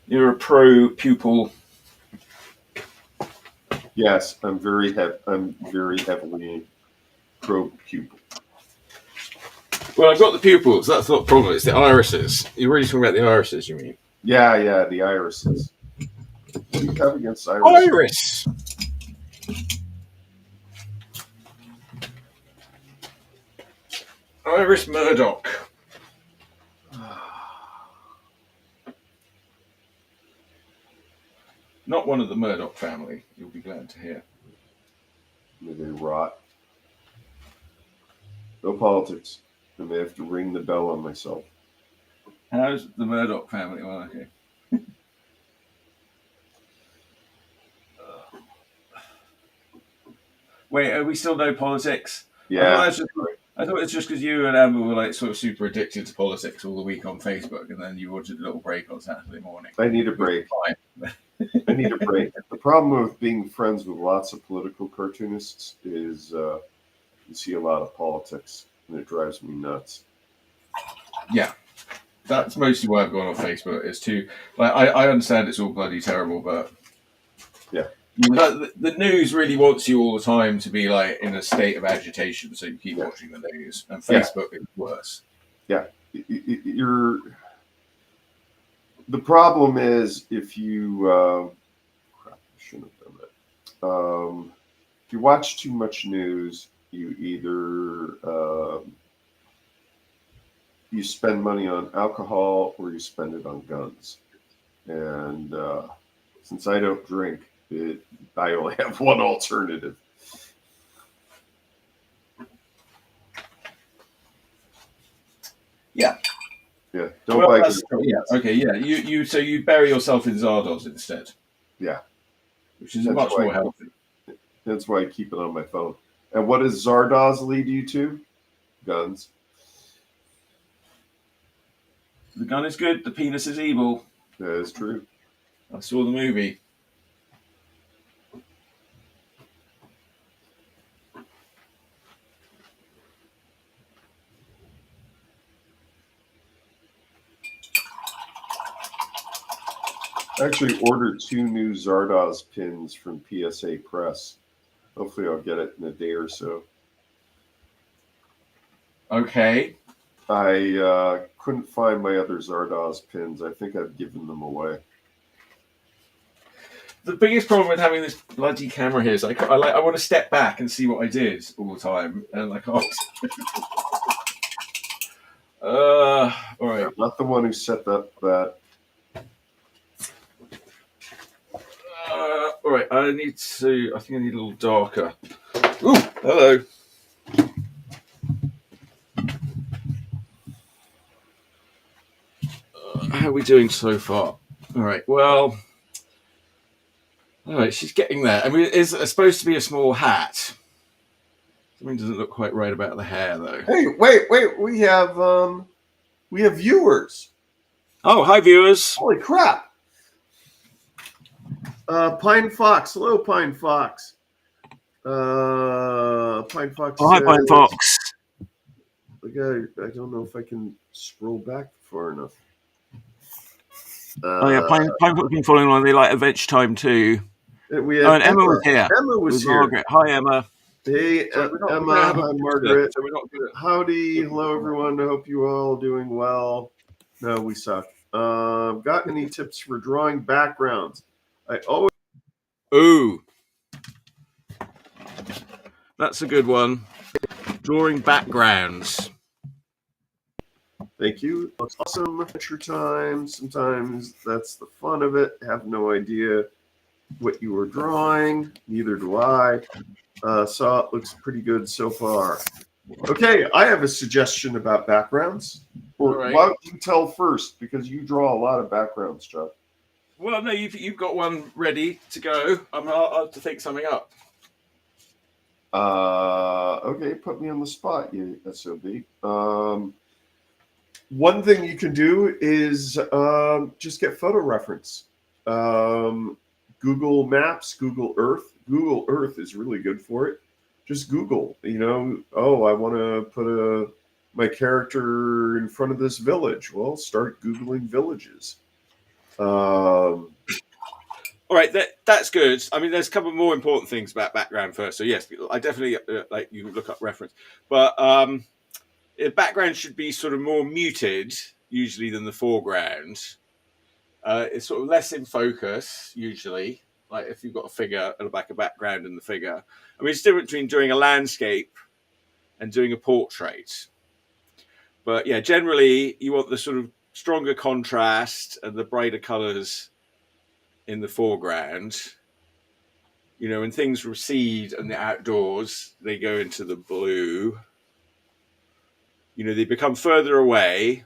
You're a pro pupil. Yes, I'm very heavily pro pupil. Well, I've got the pupils. That's not the problem. It's the irises. You're really talking about the irises, you mean? Yeah, the irises. What do you have against iris? Iris. Iris Murdoch. Not one of the Murdoch family, you'll be glad to hear. May they rot. No politics. I may have to ring the bell on myself. How's the Murdoch family? Well, okay. Wait, are we still no politics? Yeah. I thought it's just because you and Amber were like sort of super addicted to politics all the week on Facebook, and then you wanted a little break on Saturday morning. I need a break. I need a break. The problem with being friends with lots of political cartoonists is you see a lot of politics, and it drives me nuts. Yeah, that's mostly why I've gone on Facebook. Is to like I understand it's all bloody terrible, but yeah, the news really wants you all the time to be like in a state of agitation, so you keep watching the news, and Facebook is worse. Yeah, the problem is if you crap, I shouldn't have done that. If you watch too much news, you either you spend money on alcohol or you spend it on guns. And since I don't drink, I only have one alternative. Yeah. Yeah, don't Well, buy that's good. yeah. Okay, yeah. So you bury yourself in Zardoz instead, Yeah, which is that's much why. more healthy. That's why I keep it on my phone. And what does Zardoz lead you to? Guns. The gun is good. The penis is evil. That is true. I saw the movie. I actually ordered 2 new Zardoz pins from PSA Press. Hopefully, I'll get it in a day or so. Okay. I couldn't find my other Zardoz pins. I think I've given them away. The biggest problem with having this bloody camera here is I want to step back and see what I did all the time, and I can't. All right. I'm not the one who set up that. All right. I think I need a little darker. Ooh, hello. How are we doing so far? All right. Well. All right. She's getting there. I mean, it's supposed to be a small hat. Something doesn't look quite right about the hair, though. Hey, wait! We have viewers. Oh, hi, viewers. Holy crap! Pine Fox. Hello, Pine Fox. Pine Fox. Oh, hi, Pine Fox. I don't know if I can scroll back far enough. Pine Fox been following along. They like Adventure Time too. We had and Emma was here. Emma was here. Margaret. Hi, Emma. Hey, Emma. Hi, Margaret. Howdy. Hello, everyone. I hope you all doing well. No, we suck. Got any tips for drawing backgrounds? I always. Ooh, that's a good one. Drawing backgrounds. Thank you. Looks awesome. Adventure time. Sometimes that's the fun of it. Have no idea what you were drawing. Neither do I. Saw it looks pretty good so far. Okay, I have a suggestion about backgrounds. Or right. Why don't you tell first? Because you draw a lot of backgrounds, Chuck. Well, no, you've got one ready to go. I'll have to think something up. Okay, put me on the spot, you SOB. One thing you can do is just get photo reference. Google Maps, Google Earth. Google Earth is really good for it. Just Google, I want to put my character in front of this village. Well, start Googling villages. All right, that's good. I mean, there's a couple more important things about background first. So yes, I definitely you can look up reference, but the background should be sort of more muted usually than the foreground. It's sort of less in focus usually. Like if you've got a figure at the back of background and the figure. I mean, it's different between doing a landscape and doing a portrait. But yeah, generally you want the sort of stronger contrast and the brighter colours in the foreground. When things recede and the outdoors, they go into the blue. They become further away.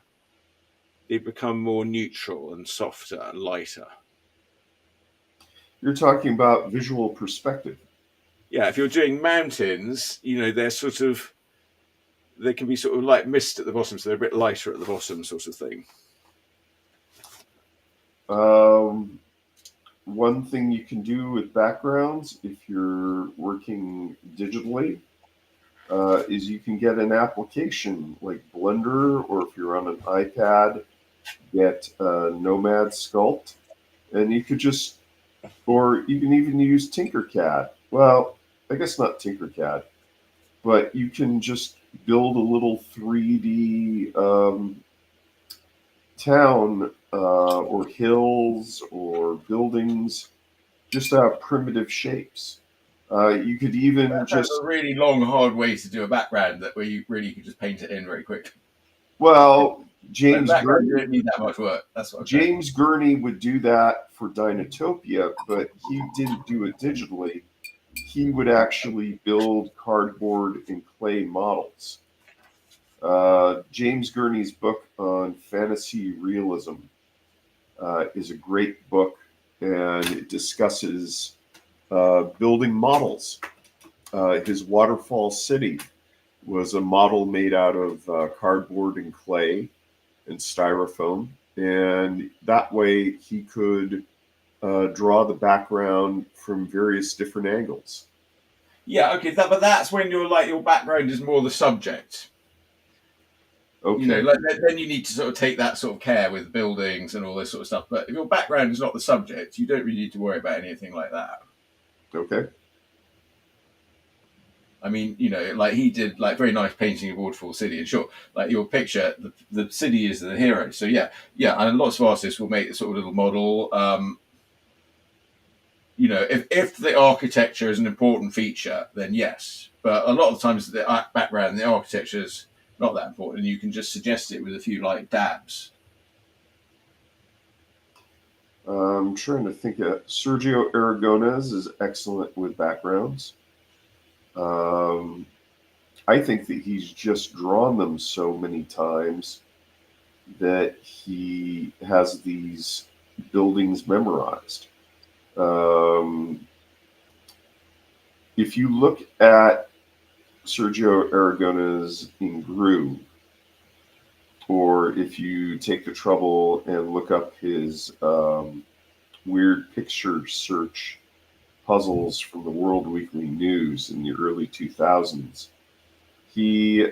They become more neutral and softer and lighter. You're talking about visual perspective. Yeah, if you're doing mountains, they're they can be sort of like mist at the bottom, so they're a bit lighter at the bottom, sort of thing. One thing you can do with backgrounds, if you're working digitally, is you can get an application like Blender, or if you're on an iPad, get Nomad Sculpt, and you could or you can even use Tinkercad. Well, I guess not Tinkercad, but you can just build a little 3D town or hills or buildings, just out of primitive shapes. You could even That's a really long, hard way to do a background where you really could just paint it in very quick. Well, James Gurney didn't need that much work. That's what James Gurney would do that for Dinotopia, but he didn't do it digitally. He would actually build cardboard and clay models. James Gurney's book on fantasy realism is a great book, and it discusses building models. His Waterfall City was a model made out of cardboard and clay and styrofoam, and that way he could draw the background from various different angles. Yeah, okay, but that's when you're like your background is more the subject. Okay. You know, like then you need to sort of take that sort of care with buildings and all this sort of stuff. But if your background is not the subject, you don't really need to worry about anything like that. Okay. I mean, you know, like he did like very nice painting of Waterfall City, and sure, like your picture, the city is the hero. So yeah, and lots of artists will make a sort of little model. You know, if the architecture is an important feature, then yes. But a lot of times the background, the architecture is not that important, and you can just suggest it with a few like dabs. I'm trying to think of Sergio Aragonés is excellent with backgrounds. I think that he's just drawn them so many times that he has these buildings memorized. If you look at Sergio Aragonés in Groove, or if you take the trouble and look up his weird picture search puzzles from the World Weekly News in the early 2000s, he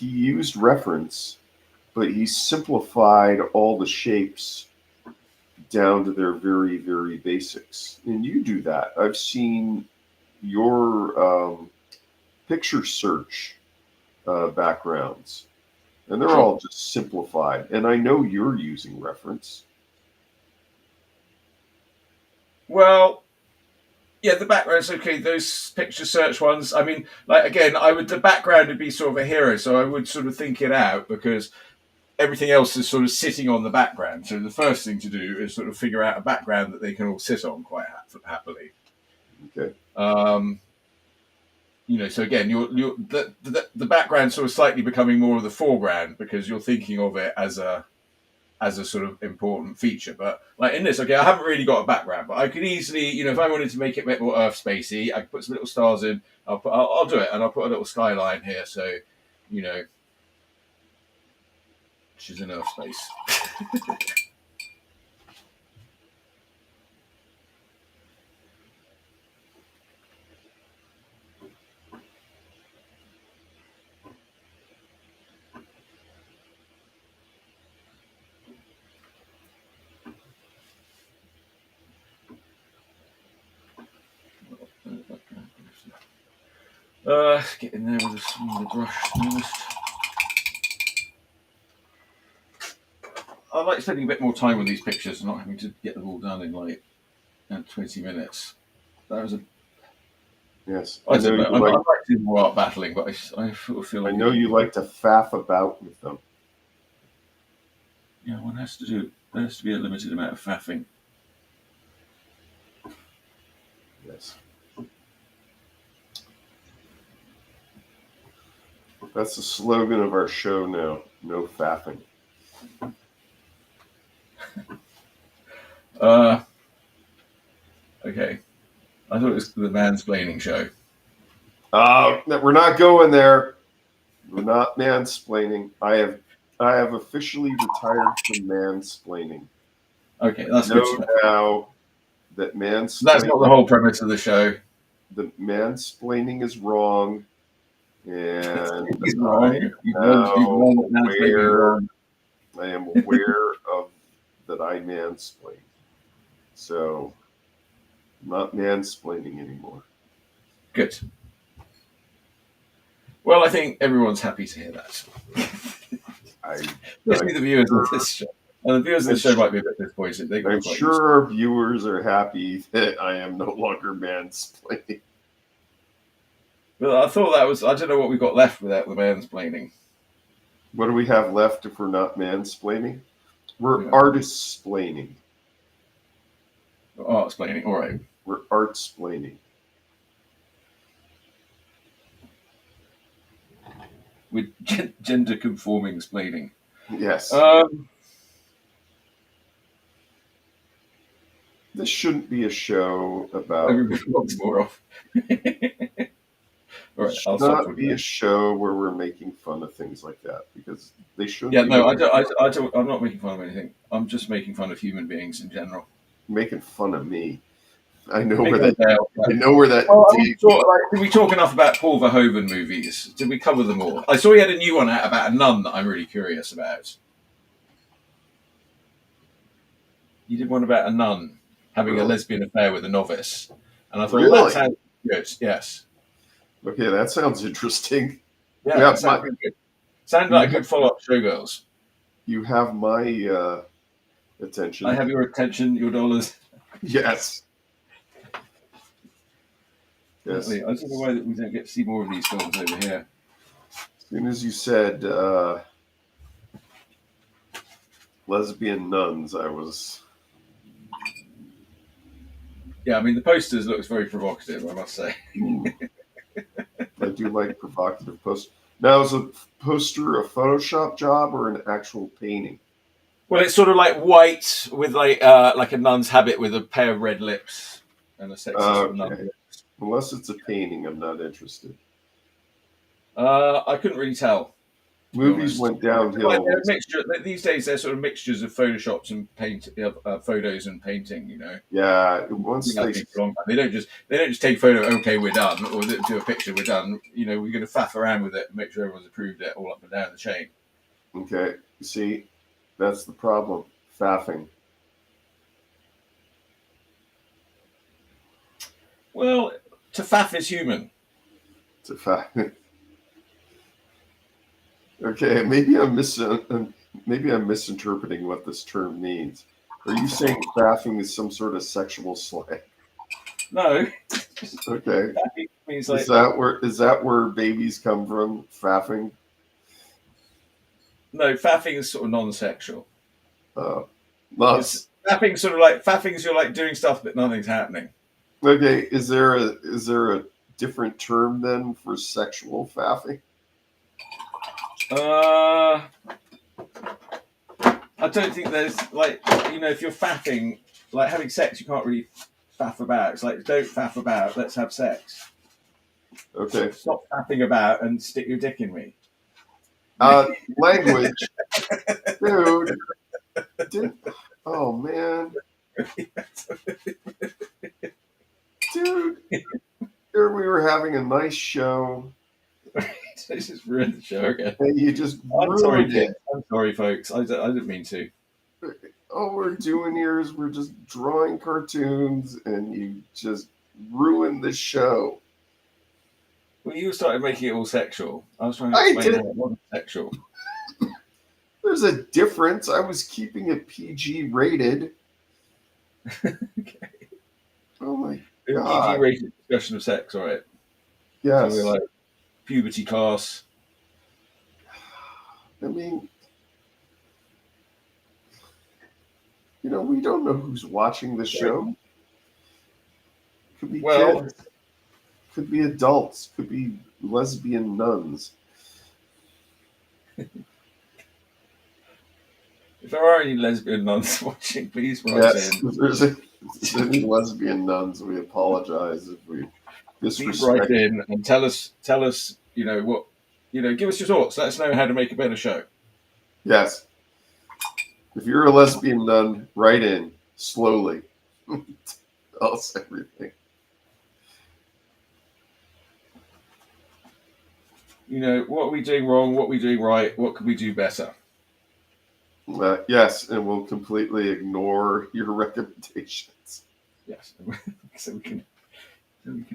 used reference, but he simplified all the shapes down to their very, very basics. And you do that. I've seen your picture search backgrounds, and they're all just simplified. And I know you're using reference. Well, yeah, the background's okay. Those picture search ones, I mean, like again, the background would be sort of a hero, so I would sort of think it out because everything else is sort of sitting on the background. So the first thing to do is sort of figure out a background that they can all sit on quite happily. Okay. You know, so again, the background sort of slightly becoming more of the foreground because you're thinking of it as a sort of important feature. But like in this, okay, I haven't really got a background, but I could easily, you know, if I wanted to make it a bit more Urfspacey, I could put some little stars in. I'll do it, and I'll put a little skyline here, so you know, which is an Urfspace. Get in there with a smaller brush. I like spending a bit more time with these pictures and not having to get them all done in like 20 minutes. That was a Yes. I don't know. I like to do more art battling, but I sort of feel like I know you like to faff about with them. Yeah, one has to do. There has to be a limited amount of faffing. Yes. That's the slogan of our show now. No faffing. Okay. I thought it was the mansplaining show. We're not going there. We're not mansplaining. I have officially retired from mansplaining. Okay, that's good. Now that mansplaining. That's not the whole premise of the show. The mansplaining is wrong, and He's wrong. I am aware of that I mansplain. So I'm not mansplaining anymore. Good. Well, I think everyone's happy to hear that. Especially the viewers of this show. And the viewers of this show might be a bit disappointed. I'm sure our viewers are happy that I am no longer mansplaining. Well, I thought that was... I don't know what we've got left without the mansplaining. What do we have left if we're not mansplaining? We're artist-splaining. Art-splaining, all right. We're art-splaining. with gender conforming explaining. Yes. This shouldn't be a show about. Everybody wants more off. All It right, should I'll stop not talking. be a show where we're making fun of things like that because they shouldn't Yeah, be no, I don't. I'm not making fun of anything. I'm just making fun of human beings in general. making fun of me. I know Making where that. fun of Dale, I know where that. well, I mean, Dave, did we talk enough about Paul Verhoeven movies? Did we cover them all? I saw he had a new one out about a nun that I'm really curious about. He did one about a nun having a Really? lesbian affair with a novice, and I thought Really? that sounds good. Yes, Okay, that sounds interesting. yeah, Yeah, that sounds really good. Sounded like a good follow-up, Showgirls. you have my attention. I have your attention, your dollars. Yes. Yes. I don't know why we don't get to see more of these films over here. As soon as you said lesbian nuns, I was. Yeah, I mean the posters looks very provocative, I must say. I do like provocative posters. Now, is a poster a Photoshop job or an actual painting? Well, it's sort of like white with like a nun's habit with a pair of red lips and a sexy sort of nun. Okay. Unless it's a painting, I'm not interested. I couldn't really tell. Movies went downhill. Like they're a mixture these days. They're sort of mixtures of photoshops and photos and painting. You know. Yeah, once they don't just take photo. Okay, we're done, or do a picture. We're done. You know, we're going to faff around with it and make sure everyone's approved it all up and down the chain. Okay, you see, that's the problem. Faffing. Well, to faff is human. To faff. Okay, maybe I'm misinterpreting what this term means. Are you saying faffing is some sort of sexual slang? No. Okay. Means like, is that where babies come from? Faffing? No, faffing is sort of non-sexual. Faffing's sort of like faffing's you're like doing stuff but nothing's happening. Okay, is there a different term then for sexual faffing? I don't think there's like, you know, if you're faffing, like having sex, you can't really faff about. It's like, don't faff about, let's have sex. Okay. Stop faffing about and stick your dick in me. Language. Dude. Oh, man. Dude. Here we were having a nice show. This just ruined the show again. And you just ruined it. I'm sorry, folks. I didn't mean to. All we're doing here is we're just drawing cartoons, and you just ruined the show. Well, you started making it all sexual. I was trying to explain how it wasn't sexual. There's a difference. I was keeping it PG rated. Okay. Oh my god. PG rated discussion of sex, all right? Yes. So we're like puberty class. I mean, you know, we don't know who's watching the show. Could be kids. Could be adults. Could be lesbian nuns. If there are any lesbian nuns watching, please write in. If there's any lesbian nuns, we apologize if we disrespect. Please write in and tell us, you know, what, you know, give us your thoughts. Let us know how to make a better show. Yes. If you're a lesbian nun, write in slowly. Tell us everything. You know, what are we doing wrong? What are we doing right? What could we do better? Yes, and we'll completely ignore your recommendations. Yes, so we can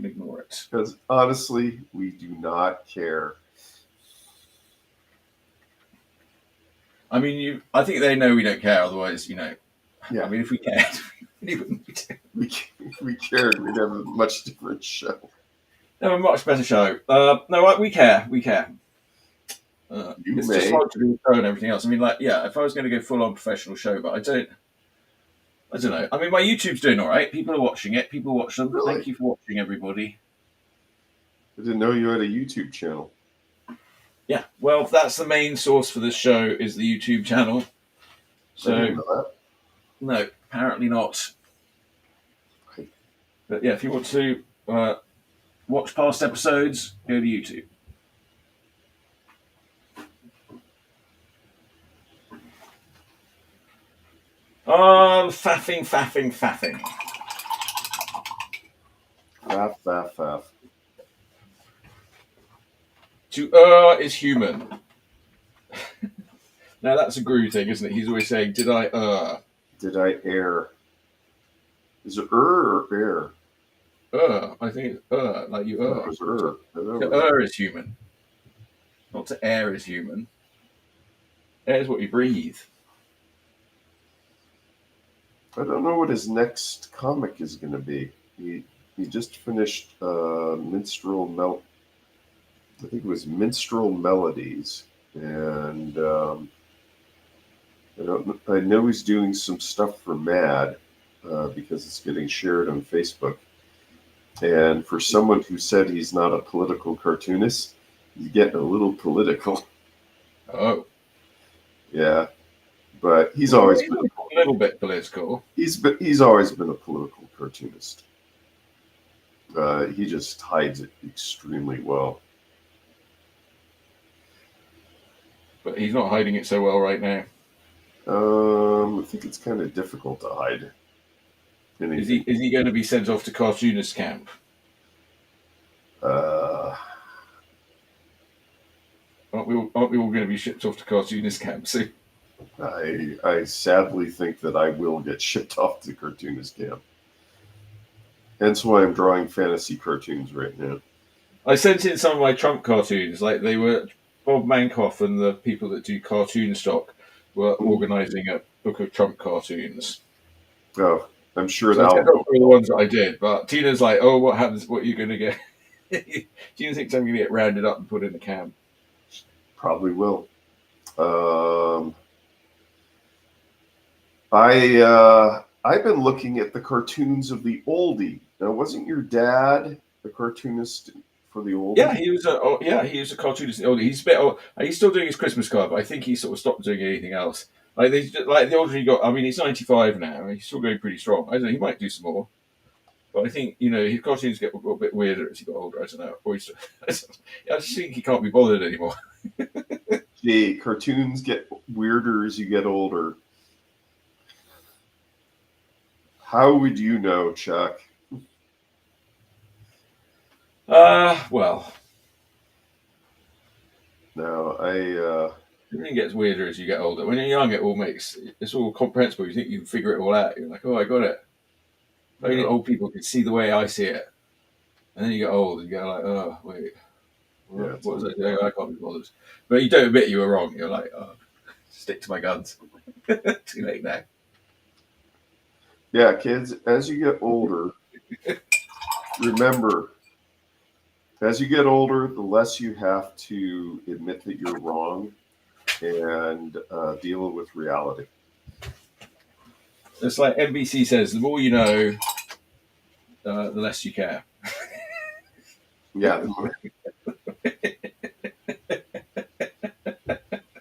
ignore it. Because honestly, we do not care. I mean, I think they know we don't care. Otherwise, you know, yeah. I mean, if we cared, we cared, we'd have a much different show. Have a much better show. No, we care. We care. It's just hard to do the show and everything else. I mean, like, yeah, if I was going to go full on professional show, but I don't know. I mean, my YouTube's doing all right. People are watching it. People watch them. Really? Thank you for watching, everybody. I didn't know you had a YouTube channel. Yeah, well, that's the main source for this show is the YouTube channel. I didn't So, know that. no, apparently not. Right. But yeah, if you want to watch past episodes, go to YouTube. Faffing. Faff. To err is human. Now that's a Gru thing, isn't it? He's always saying, "Did I err?" Did I err? Is it or air? I think it's err, like you Oh, it err. was er. I thought it To was err is human, not to air is human. Air is what you breathe. I don't know what his next comic is going to be. He just finished Minstrel I think it was Minstrel Melodies, and I know he's doing some stuff for Mad because it's getting shared on Facebook. And for someone who said he's not a political cartoonist, he's getting a little political. Oh, Yeah, but he's always been a little bit political. he's always been a political cartoonist. He just hides it extremely well. But he's not hiding it so well right now. I think it's kind of difficult to hide. Is he going to be sent off to cartoonist camp? Aren't we all going to be shipped off to cartoonist camp soon? I sadly think that I will get shipped off to cartoonist camp. Hence why I'm drawing fantasy cartoons right now. I sent in some of my Trump cartoons. Like they were Bob Mankoff and the people that do Cartoon Stock were organising a book of Trump cartoons. Oh, I'm sure So that'll all the ones that I did. But Tina's like, "Oh, what happens? What are you going to get?" Tina thinks I'm going to get rounded up and put in the camp. Probably will. I've been looking at the cartoons of the oldie. Now, wasn't your dad the cartoonist for the oldie? Yeah, he was a cartoonist. He's a bit old. He's still doing his Christmas card, but I think he sort of stopped doing anything else. Like the older he got, I mean, he's 95 now. He's still going pretty strong. I don't know. He might do some more, but I think his cartoons get a bit weirder as he got older. I don't know. Or I just think he can't be bothered anymore. The cartoons get weirder as you get older. How would you know, Chuck? Well, no, everything gets weirder as you get older. When you're young, it's all comprehensible. You think you can figure it all out. You're like, oh, I got it. Only old people can see the way I see it. And then you get old and you go like, oh, wait. What was I doing? I can't be bothered. But you don't admit you were wrong. You're like, oh, stick to my guns. Too late now. Yeah, kids, as you get older, remember, as you get older, the less you have to admit that you're wrong and deal with reality. It's like NBC says, the more you know, the less you care. Yeah.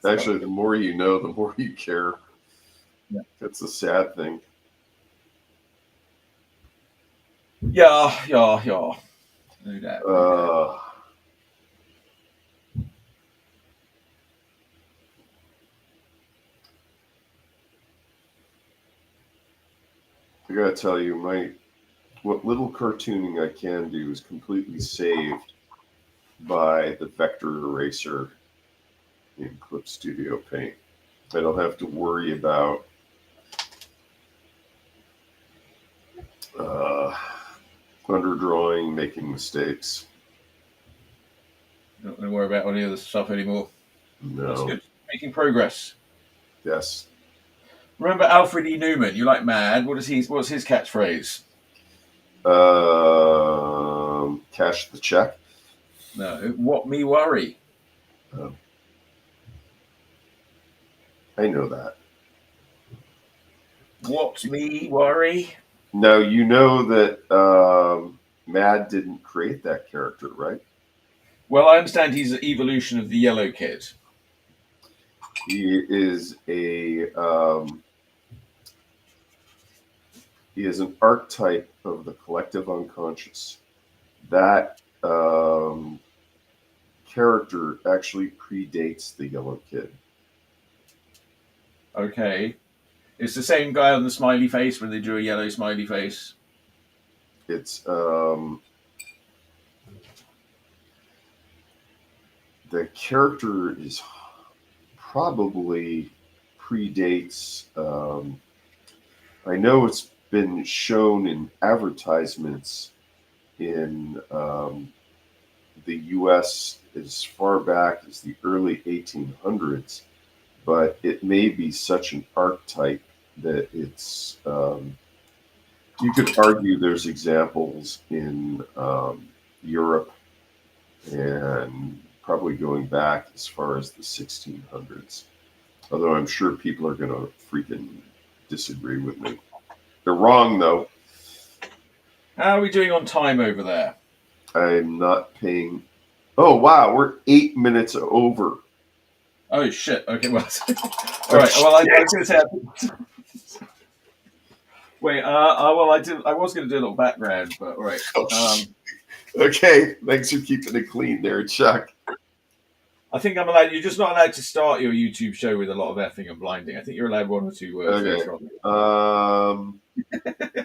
Actually, the more you know, the more you care. Yeah. That's a sad thing. Yeah. No doubt. I gotta tell you, what little cartooning I can do is completely saved by the vector eraser in Clip Studio Paint. I don't have to worry about underdrawing, making mistakes. Don't worry about any of the stuff anymore. No. That's good. Making progress. Yes. Remember Alfred E. Newman? You like Mad? What's his catchphrase? Cash the check. No. What me worry? Oh. I know that. What me worry? Now, you know that Mad didn't create that character, right? Well, I understand he's an evolution of the yellow kid. He is an archetype of the collective unconscious. That character actually predates the yellow kid. Okay. It's the same guy on the smiley face when they drew a yellow smiley face. It's the character is probably predates. I know it's been shown in advertisements in the U.S. as far back as the early 1800s, but it may be such an archetype that it's. You could argue there's examples in Europe and probably going back as far as the 1600s. Although I'm sure people are going to freaking disagree with me. They're wrong, though. How are we doing on time over there? I'm not paying. Oh, wow. We're 8 minutes over. Oh, shit. Okay, well. All right. Well, I was going to say. Wait, well, I was going to do a little background, but all right. Okay, thanks for keeping it clean there, Chuck. I think I'm allowed. You're just not allowed to start your YouTube show with a lot of effing and blinding. I think you're allowed 1 or 2 words. Okay.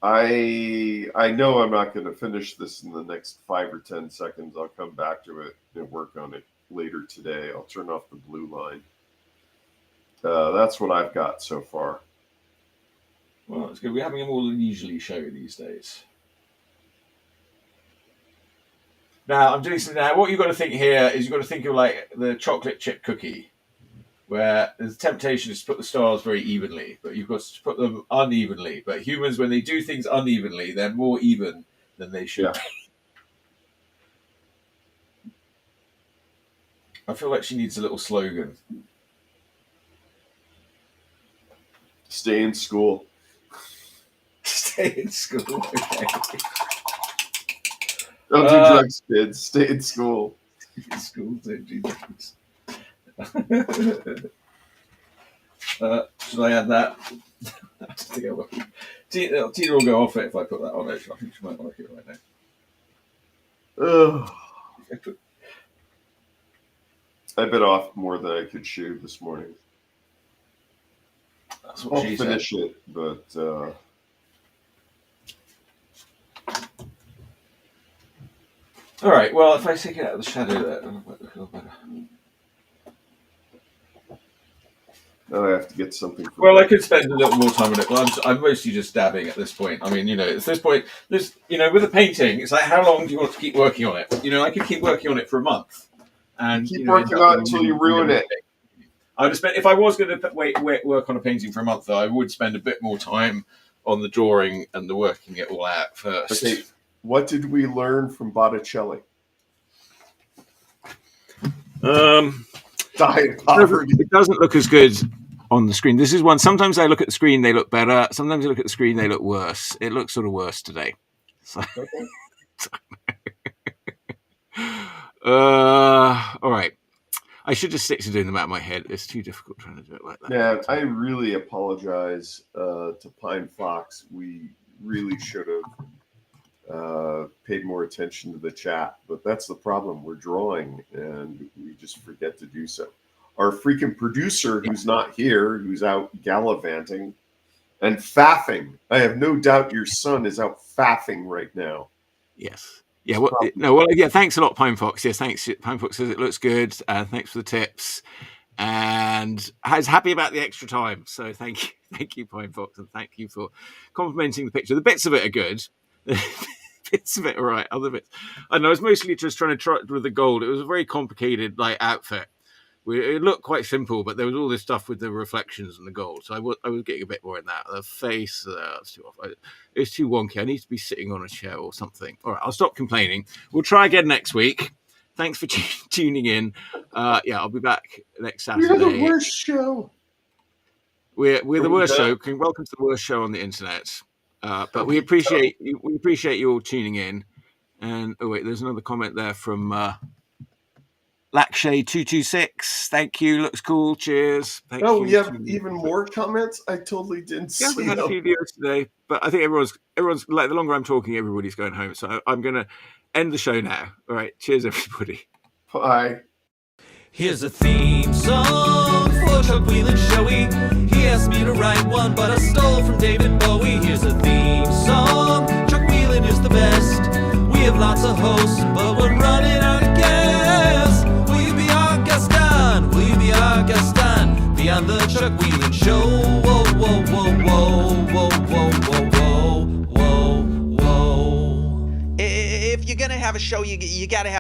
I know I'm not going to finish this in the next 5 or 10 seconds. I'll come back to it and work on it later today. I'll turn off the blue line. That's what I've got so far. Well, it's good. We're having a more leisurely show these days. Now, I'm doing something. Now, what you've got to think here is you've got to think of like the chocolate chip cookie, where the temptation is to put the stars very evenly, but you've got to put them unevenly. But humans, when they do things unevenly, they're more even than they should be. I feel like she needs a little slogan. Stay in school. Stay in school. Okay. Don't do drugs, kids. Stay in school. School, don't do drugs. Should I add that? I think I will. Tina will go off it if I put that on it. I think she might like it right now. I bit off more than I could chew this morning. That's what she said. I'll finish it, but all right. Well, if I take it out of the shadow, there, it might look a little better. Now I have to get something. Well, I could spend a little more time on it, but I'm mostly just dabbing at this point. I mean, at this point, with a painting, it's like, how long do you want to keep working on it? I could keep working on it for a month, and keep working on it until you ruin it. I would spend, if I was going to work on a painting for a month, though, I would spend a bit more time on the drawing and the working it all out first. Okay, what did we learn from Botticelli? Diet poverty. It doesn't look as good on the screen. This is one. Sometimes I look at the screen, they look better. Sometimes I look at the screen, they look worse. It looks sort of worse today. So. All right. I should just stick to doing them out of my head. It's too difficult trying to do it like that. Yeah, I really apologize to Pine Fox. We really should have paid more attention to the chat, but that's the problem. We're drawing and we just forget to do so. Our freaking producer, who's not here, who's out gallivanting and faffing. I have no doubt your son is out faffing right now. Yes. Yeah. Yeah. Thanks a lot, Pine Fox. Yes. Thanks. Pine Fox says it looks good. Thanks for the tips. And I was happy about the extra time. So thank you, Pine Fox, and thank you for complimenting the picture. The bits of it are good. Bits of it are right. Other bits, I know. I was mostly just trying to try with the gold. It was a very complicated outfit. It looked quite simple, but there was all this stuff with the reflections and the gold. So I was getting a bit more in that. The face, it's too off. It's too wonky. I need to be sitting on a chair or something. All right, I'll stop complaining. We'll try again next week. Thanks for tuning in. I'll be back next Saturday. We're the worst show. We're the worst show. Welcome to the worst show on the internet. But we appreciate you all tuning in. And oh wait, there's another comment there from Lakshay226. Thank you. Looks cool. Cheers. Thank you. We have even more comments. I totally didn't see we had a few videos today, but I think everyone's like, the longer I'm talking, everybody's going home. So I'm going to end the show now. All right. Cheers, everybody. Bye. Here's a theme song for Chuck Whelan Showy. He asked me to write one, but I stole from David Bowie. Here's a theme song. Chuck Whelan is the best. We have lots of hosts, but we're running out of gas. Will you be our guest on? Will you be our guest on? Be on the Chuck Whelan Show. Whoa, whoa, whoa, whoa, whoa, whoa, whoa, whoa, whoa. If you're gonna have a show, you gotta have